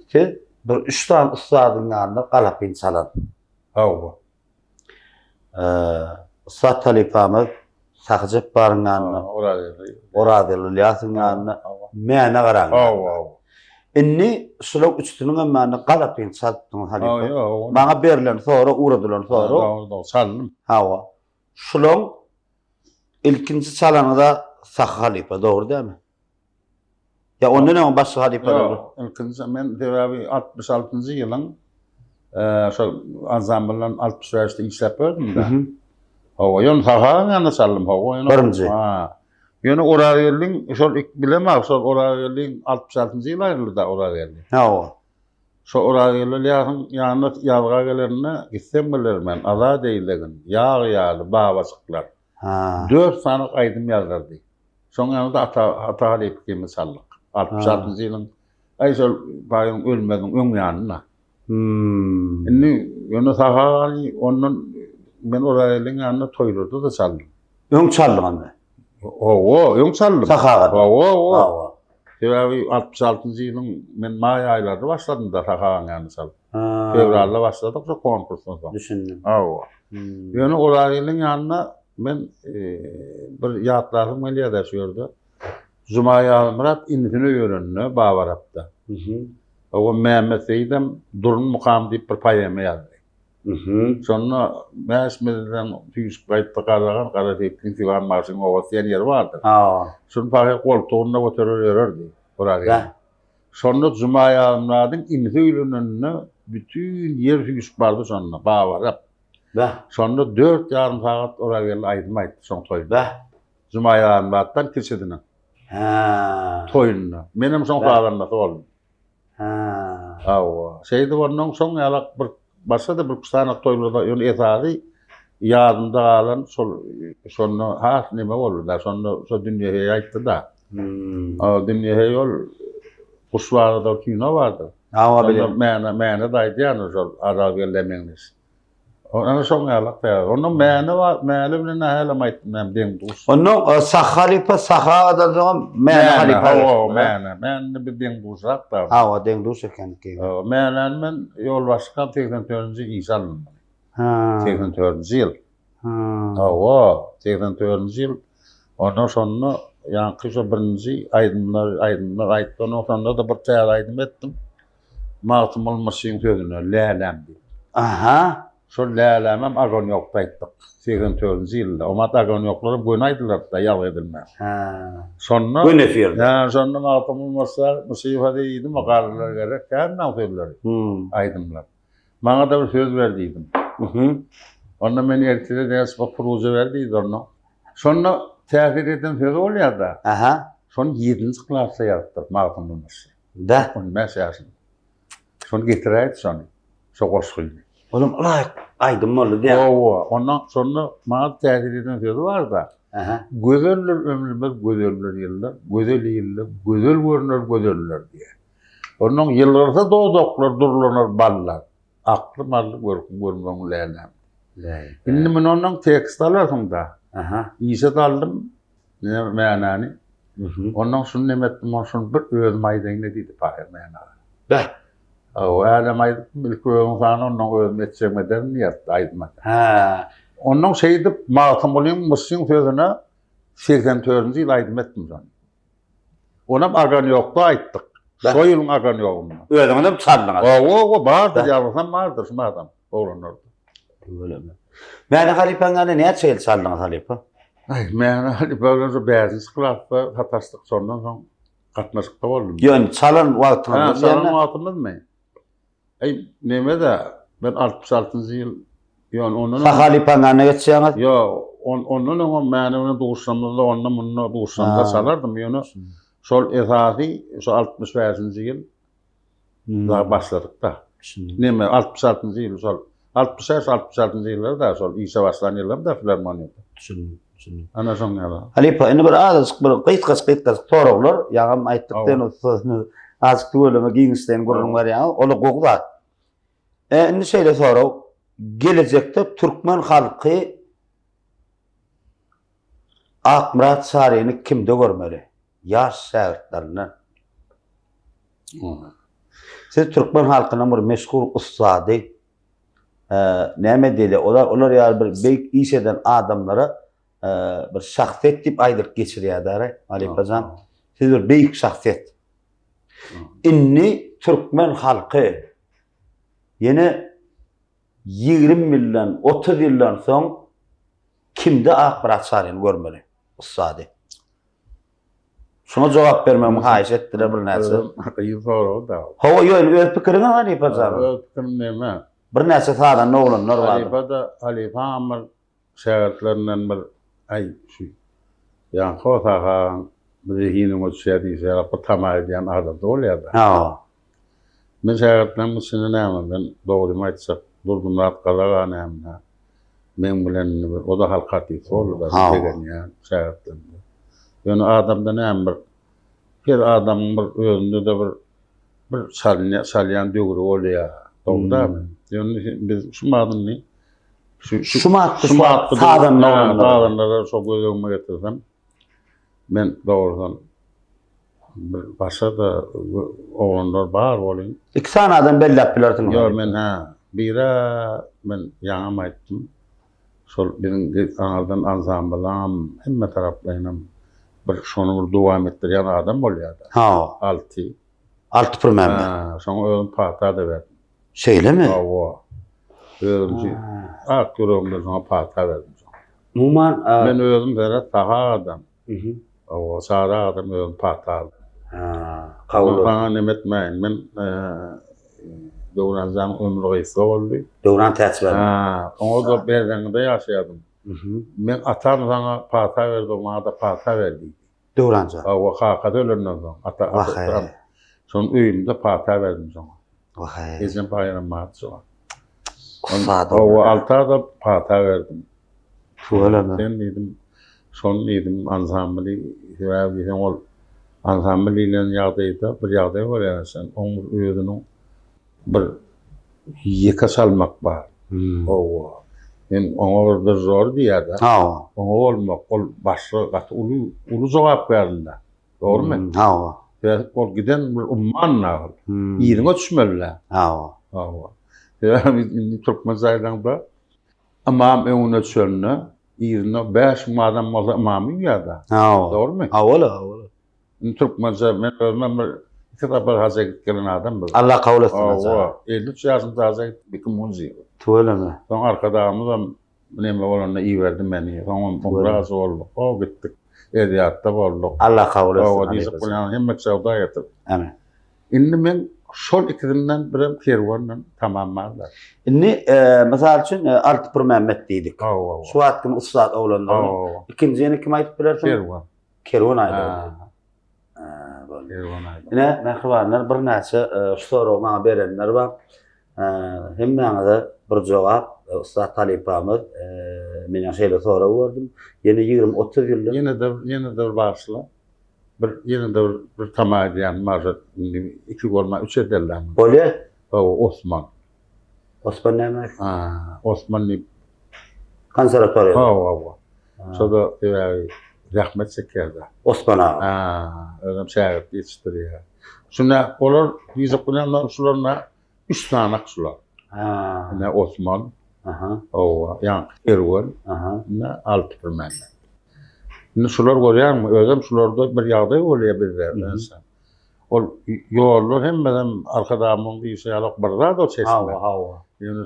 ki bir 3 tane ustadyň ýanynda galapyn salan. Hawa. Ustad halipamyz Sakyjyp baryň ýanyna, Oradel Ilyasyň ýanyna mene garaň. Hawa. Inni şular üçtüniň mene galapyn satdyň halipa. Maňa berilen sonra uradylar sonra. Salym. Hawa. Şular ilkinci çalanyda Saky halipa, dogry dälmi? Ya ondan başga halipalar. İlkinci men dewabi 66-njy ýylyň şo ansamblyň 65-de işläp berdim da. Hawa ýön Sakaň ýanyna salym hawa ýöne. Birinji. Ýöne Oragelliň şol bilemem, şol Oragelliň 66-njy ýyl aýryldy da Oragelli. Hawa. Şo Oragelli ýanyna ýazga gelerine gitsem bilermen, ada diýildigin. Ýağ ýaly, babaçyklar. 4 sanyk aýdym ýazardy. Şoň ýanynda ata halip kimi sallyk. 66-njy ýylyň aýşol baýyň ölmediň öň ýanyna. Inni ýöne Sakaň onuň men Oragelliň ýanyna toýlurdy da saldym. Öň çaldyňmy? Öň saldym. Sakaga. Hawa. Dewabi 66-njy ýylyň men maý aýlarynda başladym da Sakaň ýanyna saldyp. Fevralda başladyk şu konkursdan. Düşündim. Hawa. Ýöne Oragelliň ýanyna men bir ýatlarym gelýär şurda. Zumaya Murat indini öğrenne Bavarap'ta. O Mehmet Seydem durun mukam diýip bir paýama ýazdy. Sonra Mäsmeden tüýüş gaýtdy garagan gara diýipdiň filan marşyň owasyň ýeri bardy. Şunu paýa koltugyna göterer ýörerdi. Oraga. Sonra Zumaya Murat'ın indini öğrenne bütün ýer tüýüş bardy sonra Bavarap. Sonra 4,5 saat oraga aýdym aýtdy soň toýda. Zumaya Murat'tan kirşedine. Toyunna. Menem soň galanma boldy. Hawa. Şeýdi ondan soň ýalak bir başga da bir kustanak toýlarda ýöne etadi. Ýadymda galan şonu has nime boldy da şonu şo dünýäge ýaýtdy da. Dünýäge ýol Kuşwarda kino bardy. Hawa bilen mene da aýdýan şol Aragellemeňiz. Ona şoň ýalak da. Onu mene bilen häle aýtmam deň dus. Onu Sakalipa Sakadan soň mene halipa. Mene bir deň dusrak da. Hawa deň dus eken ki. Menen men ýol başga 84-nji ýyl. 84-nji ýyl. Hawa 84-nji ýyl. Ondan sonra ýanky şu birinji aýdymlar aýtdy. Ondan da bir täze aýdym etdim. Magtym bolmasyň sözüne lälem diýip. Şo lälemem agon ýokda aýtdyk. 84-nji ýylda. Omat agon ýoklary bugün aýdylar da ýag edilmez. Sonra sonra magtym bolmasa musybata diýdim, makallar gerek, käme sözler. Aýdymlar. Maňa da bir söz berdiýdim. Onda men ertede ders bir proje berdiýdi onu. Sonra täsir eden söz bolýar da. Şonu 7-nji klasda ýaratdyk magtym bolmasa. Da. 15 ýaşynda. Şonu getiräýdi şonu. Şo goşguldy. Oğlum aydın boldy diýär. Ondan sonra maňa täsir eden söz bar da. Gözeller ömrümiz gözeller ýyllar, gözel ýyllar, gözel görünür gözeller diýär. Ondan ýyllarsa dozoklar durlanar ballar. Akly mally görmüň lälem. Indi men ondan tekst alarsın da. İşe daldım menany. Ondan şunu nemetdim, şunu bir özüm aýdyň diýdi paýar menany. Adam aýdyp bilýän sana ondan özüm etjemeden ýatdy aýdmak. Ondan şeýdip magtym bolýan musyň sözüne 84-nji ýyl aýdym etdim. Onam agan ýokda aýtdyk. Soyulun akan ýogum. Özüňem çaldyňyz. O bardyr ýalgysan bardyr şu adam. Oglanlar. Öylemi? Mäne halipaňa näçe ýyl çaldyňyz halipa? Ay, mäne halipaňa şu bäzi skylapda hataşdyk sondan soň gatnaşykda boldum. Ýöne çalan wagtyňyz Çalan wagtymyzmy? Ay, nemede ben 66-njy ýyl ýöne onun halipaňa ne geçýäňiz? Yo, onun mäne onu duşamda ondan bunu duşamda salardım ýöne. Şol esasy şu 65-njy ýyl da başladyk da. Neme 66-njy ýyl şol 66-njy ýyllarda şol işe başlan ýyllarda filarmoniýada. Ana şoň ýaly. Halipa indi bir azık bir qytqas soraglar, ýagam aýtdykdan azık töweleme giňişden gurrun bar ýa, ola goglar. Indi şeýle sorag, gelecekde Türkmen halky Akmurat Saryny kimde görmeli? Ýaş şähertlerine. Siz Türkmen halkynyň bir meşhur ustady, näme diýdi? Olar ýa bir beýik iş eden adamlara bir şahsiýet diýip aýdyp geçirýärler. Halipajan, siz bir beýik şahsiýet. Inni Türkmen halky ýene 20 ýyldan, 30 ýyldan soň kimde Akmurat Saryny görmeli? Ustady. Şuna jogap bermem haýyş etdiler bir näçe. Hakyky sorag da. Hawa ýöne öz pikiriňi halipajan. Öz pikirim näme? Bir näçe sadan noglanlar bar. Halipa amr şähertlerinden bir ay şu. Ýa hotaga bizihinim o şäherdi şäherap tamaýdan adam bolýardy. Ha. Men şähertlerden musyny näme ben dogry aýtsak, Durgunrat Galaga näme. Men bilen o da halkaty boldy degen ýa şähertlerden. Ýöne adamda näme bir her adam bir özünde de bir salyan dögürü bolýar. Dogrymy? Ýöne biz şu madyny şu sadanlara çok gözüme getirsem men doğrudan bir başa da oğlanlar bar bolýan. İki tane adam bellap bilerdiň. Yo men bira men ýaňam aýtdym. Şol birinki anardan ansamblam hemme taraplarynam bir şonu bir dowam etdirýän adam bolýardy. Ha. Altı pürmämde. Şoň özüm pata da berdim. Şeýlemi? Özümçi akýorumda şoňa pata berdim. Muman Men özüm bere taha adam. O sara adam özüm pata aldım. Kabul. Bana nemetmeyin. Men Döwran zam ömrü gysga boldy. Döwran täsir. Oňa da berdiňde ýaşaýardym. Men atam sana pata berdim, bana da pata berdi. Döwrança. O hakat ölenden soň ata. Şoň öýümde pata berdim soňa. Ezen paýram mat soň. O alta da pata verdim. Şöylemi? Sen dedim, son dedim ansambly, ýa-da ol ansambly ile ýagdaýda bir ýagdaý bolýar sen. Oň özüniň bir ýeka salmak bar. Men oňa bir zor diýärdi. Oňa bolmak, ol başly gaty uly jogap berdiler. Dogrymy? Ol giden bir umman nagal. Ýerine düşmeliler. Biz Türkmen zaýranda amam öňüne çölne ýerine 5 madam bolsa amamy ýa-da. Dogrymy? Ola. Türkmen men özüm bir kitaplar hazır gelen adam bir. Allah kabul etsin. 53 ýaşynda hazır 2010 ýyl. Töwelemi? Soň arkadaşymyz neme bolanda iyi verdi meni. Soň biraz oldu. O gittik. Ediyatta boldyk. Allah kabul etsin. O diýip bilen hemme çawda ýatyp. Amin. Indi men şol ikisinden birim kerwandan tamamladyk. Indi mesal üçin Altı Pürmämmet diýdik. Şu wagtym ustad oglanlar. İkinjini kim aýdyp bilersiň? Kerwan aýdy. Ine mehribanlar bir näçe sorag maňa berenler bar. Hemmäňe bir jogap Ustad Talipamyz meniň şeýle sorag berdim. Ýene 20-30 ýylda ýene de başla. Bir tamaýdan maşat 2 gorma 3 edeller. Bolýar? Osman. Osman näme? Osmanly konservatoriýa. Şoda rahmet çekerdi. Osman ağa. Özüm şäherdi ýetişdirýär. Şuna olar diýip bilenler şularna 3 tane aksular. Ne Osman. Ýa Erwin. Ne Altı Pürmämmet. Şular görýärmi? Özüm şularda bir ýagdaý bolýar bizde. ol yollar hemmeden arkadamın bir şey alıp barda da sesme. Hawa. Yani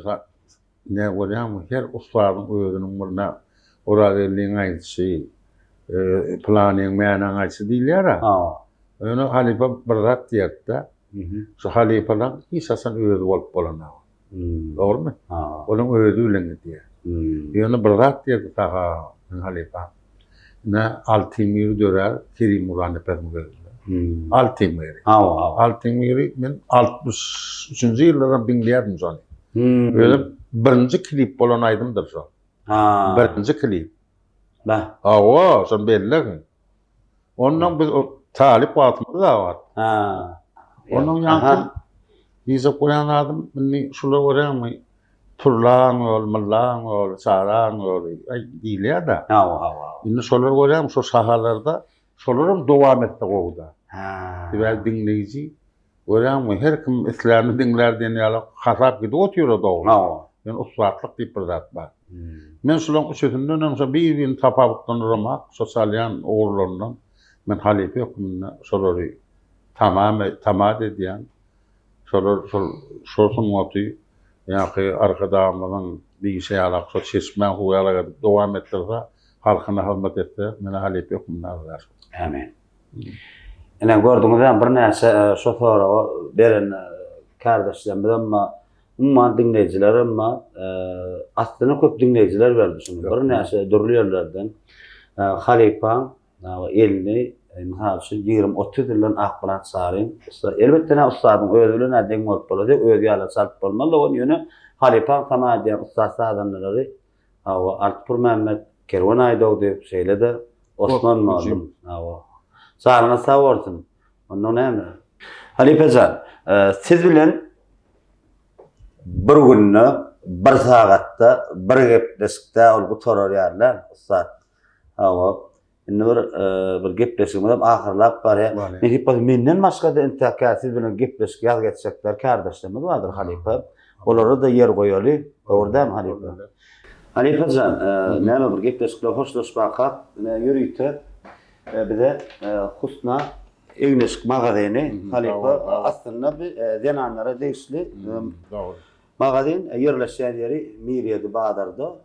ne olacağım her ustadın özünün burna oraleliğin aytısı planning meyanan aytısı değil ya. Onu halife barda diyette. Şu halifeler isasan özü olup bolana. Doğru mu? Onun özü öyle diye. Yani barda diyette taha halife. Ne Altimir dörer, Tirimur'un peygamberler. Altimir. Altimir men 63. yıllara binlerdim zani. Böyle birinci klip bolan aydımdır şu. Birinci klip. Awa, sen belli. Ondan biz talip atmadı da var. Onun yankı bize koyan adam beni şurada oraya turlan ol, mallan ol, saran ol, ay değil ya da. Şimdi solar koyacağım şu sahalarda, solarım devam etti orada. Biraz dinleyici, koyacağım her kim İslam'ı dinler diye yalan hasap gibi oturuyor doğru. Yani o suatlık bir zat var. Ben şunun üstünden önce bir tapabıktan ramak, sosyalyan oğullarından, ben halife hükümüne soları tamam ediyen, sorsun otuyu, yani arkadamının bir şey alak, sesmen huyala devam ettirse, halkına hizmet etti, meni halife hükümüne alır. Amin. Ene gördüğünüzden bir näse şoföre beren kardeşlerim ama umman dinleyiciler ama aslında köp dinleyiciler verdi şunu. Bir näse dürlü yerlerden halifa elini Mesela 20-30 yıldan akbarat sarayım. Elbette ne ustadın özülü ne denk olup boladı, özü ala sarp olmalı. Onun yönü Halifan tamam diyen ustası adamları Artpur Mehmet Kervan Aydoğdu şeyle de Osman Mazlum. Sarına sağ olsun. Onun ne? Halipecan, siz bilen bir günü, bir saatte, bir gepleşikte olgu toror yerler ustad. Indi bir gepleşigimde ahirlap bar. Men hep menden başga da intakasiz bilen gepleşik ýaz geçecekler kardeşlerimiz vardır halife. Olara da yer goýaly. Ordam halife. Halifajan, näme bir gepleşikler hoşlaşmak, ýürüýte. Bize husna egneşik magazyny halife aslında bir denanlara değişli. Magazin ýerleşýän ýeri Miriýe Badarda,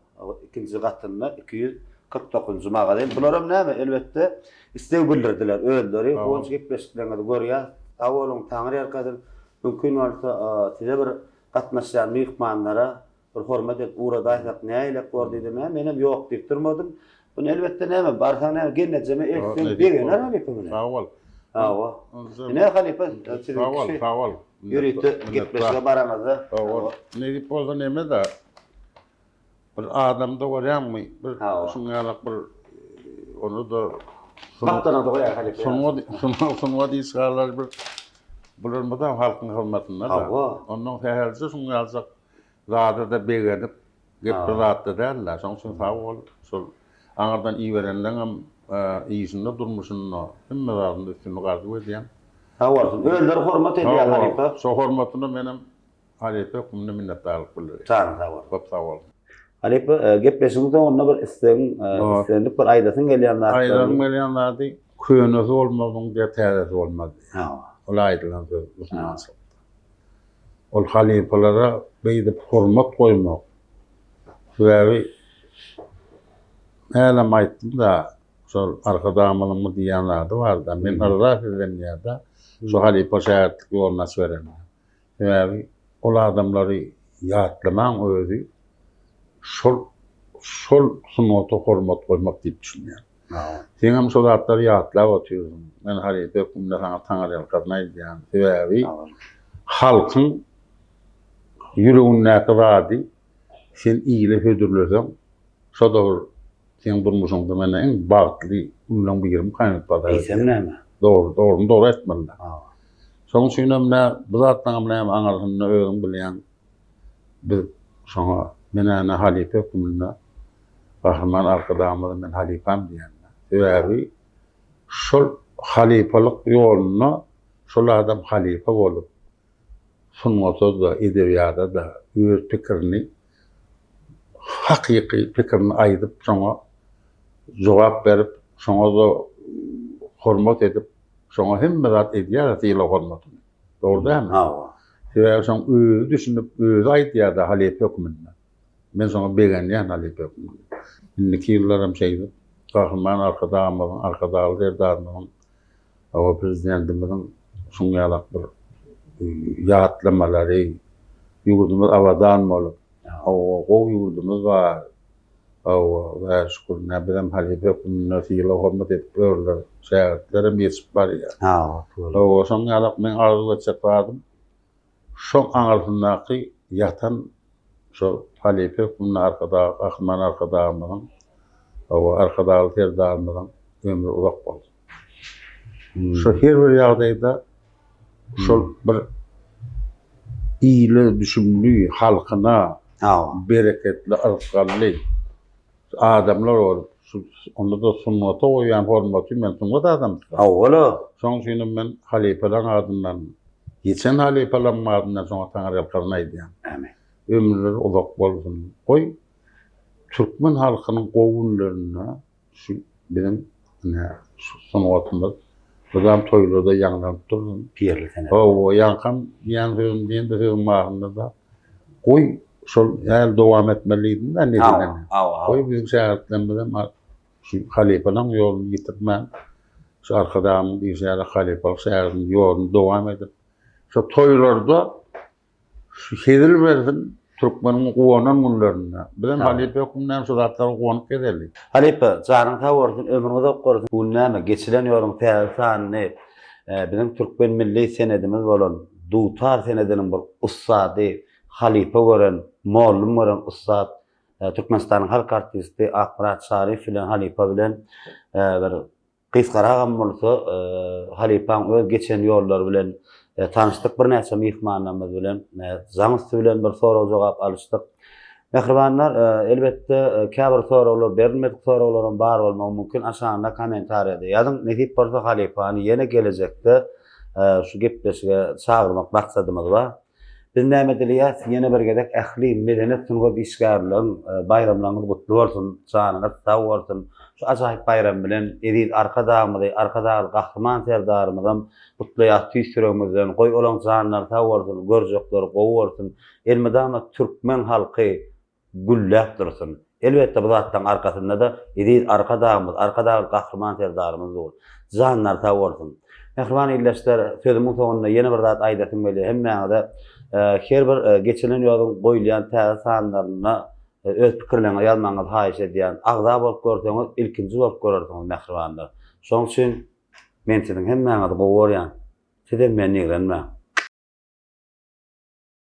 ikinji gatynda 249 magazin. Bularım näme? Elbette istew bildirdiler öldüri. O gepleşiklerinde görýär. Awalın taňry arkadan mümkin bolsa size bir gatnaşýan mehmanlara bir hormat edip urada aýsaq näýle gördüdi menem ýok diýip durmadym. Bunu elbette näme barsan näme gelnejeme etdim begener halife. Sawal. Awa. Ne halife? Sawal. Yürüyüp gepleşige baramazda. Ne diýip bolsa näme da bir adamda görýärmi? Bir şuňalak bir onu da Baktana da goýar halife. Sonwa diýişler bir bularmada halkyň hurmatyna da. Ondan täherse şuňalak zada da begenip gepratdy derler. Soň sawal şol aňardan iýerenleň hem iýisinde durmuşyny hemmelerinde üstüne gardy edýän. Öldür hormat edýär halife. So hormatyny menem halife hükümine minnetdarlyk bildirir. Sawal. Halife gepleşigimizde onda bir istendik bir aýdasyn gelýänler. Aýdasyn gelýänlerdi. Köýnesi bolmadyň diýip täzesi bolmady. Ol aýdylan söz. Ol halifelere beýdip hormat goýmak. Şeýle näme aýtdym da şol arkadamyň diýenlerde bar da men arada edýän ýerde şu halife şähertlik ýoluna süren. Şeýle ol adamlary ýatlaman özü şol sunnaty hormat goýmak diýip düşünýär. Sen hem şol atlary ýatlap oturýarsyň. Men halife hükümde sana taňary gatnaýdýan. Sebäbi halkyň ýüregine gady sen iýle hödürleseň şo da sen durmuşyňda mene en bagtly ulan bir ýerim kaýnatyp badar. Eýsem näme? Doğru etmeli. Soň şuňa bu zatdan näme aňarsyny özüň bilýän bir şoňa mene halife hükümine bahman arkadamyň men halifam diýen. Sebäbi şol halifalyk ýoluny şol adam halife bolup sunnaty da edebiýata da öz pikirini hakyky pikirini aýdyp şoňa jogap berip şoňa da hormat edip Şoňa hemme zat edýär ýyla hormaty. Dogry dämi? Ha. Sebäbi şoň özü düşünip özü aýtýar-da halipe höküminde. Men şoňa begenýän halipe höküminde. Indiki ýyllarym şeýdi. Gahryman arkadaly derdarmyň, awa prezidentimiň şuňýalak bir ýatlamalary, ýurdumyz awadan bolup, awa gowy ýurdumyz bar. Awa şukur näbilem halipe hökümine ýyla hormat edip öýrler, şähertlerim ýetip bar ýa. Ha. Awa şoňýalak men arzu etjek bardym. Şoň aňaryndaky ýatan şo halipe hökümine Gahryman arkadamyň, awa arkadaly derdarmyň ömrü uzak boldy. Şo her bir ýagdaýda şol bir iyili düşünlü halkyna bereketli ırgally adamlar bolup onda da sunnata oýan hormaty men sunnat adam. Awala Şoň üçin men halipeleň adyndan geçen halipeleň adyndan soňa taňryplaryn aýdýan. Amin. Ömürleri uzak bolsun. Koy Türkmen halkynyň gowunlaryna şu bilen sunnatymyz Budam toýlarda ýanlanyp durdy. Pirli sene. O ýankan ýan sözünden de sözmahynda da goý şol ýal dowam etmeliydi da nedenen. Goý bizim şähertlerimizden şu halipalaň ýoluny ýitirmän. Şu arkadam diýýär halipal şäheriniň ýoluny dowam edip. Şu toýlarda şu hedil berdim Türkmeniň gowanan günlerine. Bilen halipe hökümden şu zatlar gowanyp geldi. Halipe janyň tawaryn ömrüňizi okgarysyn. Bu näme? Geçilen ýoluň täsirini bizim Türkmen milli senedimiz bolan Dutar senediniň bir ustady, halipe gören, mollum gören ustad, Türkmenistanyň halk artisti Akbarat Şarif bilen halipe bilen bir kysgaragam bolsa halipaň öz geçen ýollary bilen tanıştık bir näçe mehmanlarymyz bilen, zaňysty bilen bir soraw jogap alışdyk. Mehribanlar, elbetde käbir sorawlar, berilmedik sorawlaryň bar bolmagy mümkin. Aşağında kommentariýada ýazyň. Nesip bolsa halipany ýene gelecekde şu gepleşige çagyrmak maksatymyz bar. Biz näme dilýäs? Ýene bir gedek ähli medenet sunup işgärliň bayramlaryňyz gutly bolsun, janyňyz sag bolsun. Şu ajaýyp bayram bilen edil arkadagy Gahryman serdarymyzam gutly ýaty süregimizden goý olan janlar sag bolsun, görjekler gowy bolsun. Elmedama Türkmen halky gülläp dursun. Elbetde bu zatdan arkasynda da edil arkadagy Gahryman serdarymyz bol. Janlar sag bolsun. Mehriban illäşler sözümiň soňunda ýene bir zat aýdatym gelýär. Hemmäňe her bir geçilen ýoluň goýulýan täze sanlaryna öz pikirlerini ýazmaňyzy haýyş edýän agza bolup görseňiz ilkinji bolup görersiňiz mehribanlar. Şoň üçin men siziň hemmäňizi gowurýan. Siz de meni ýigrenme.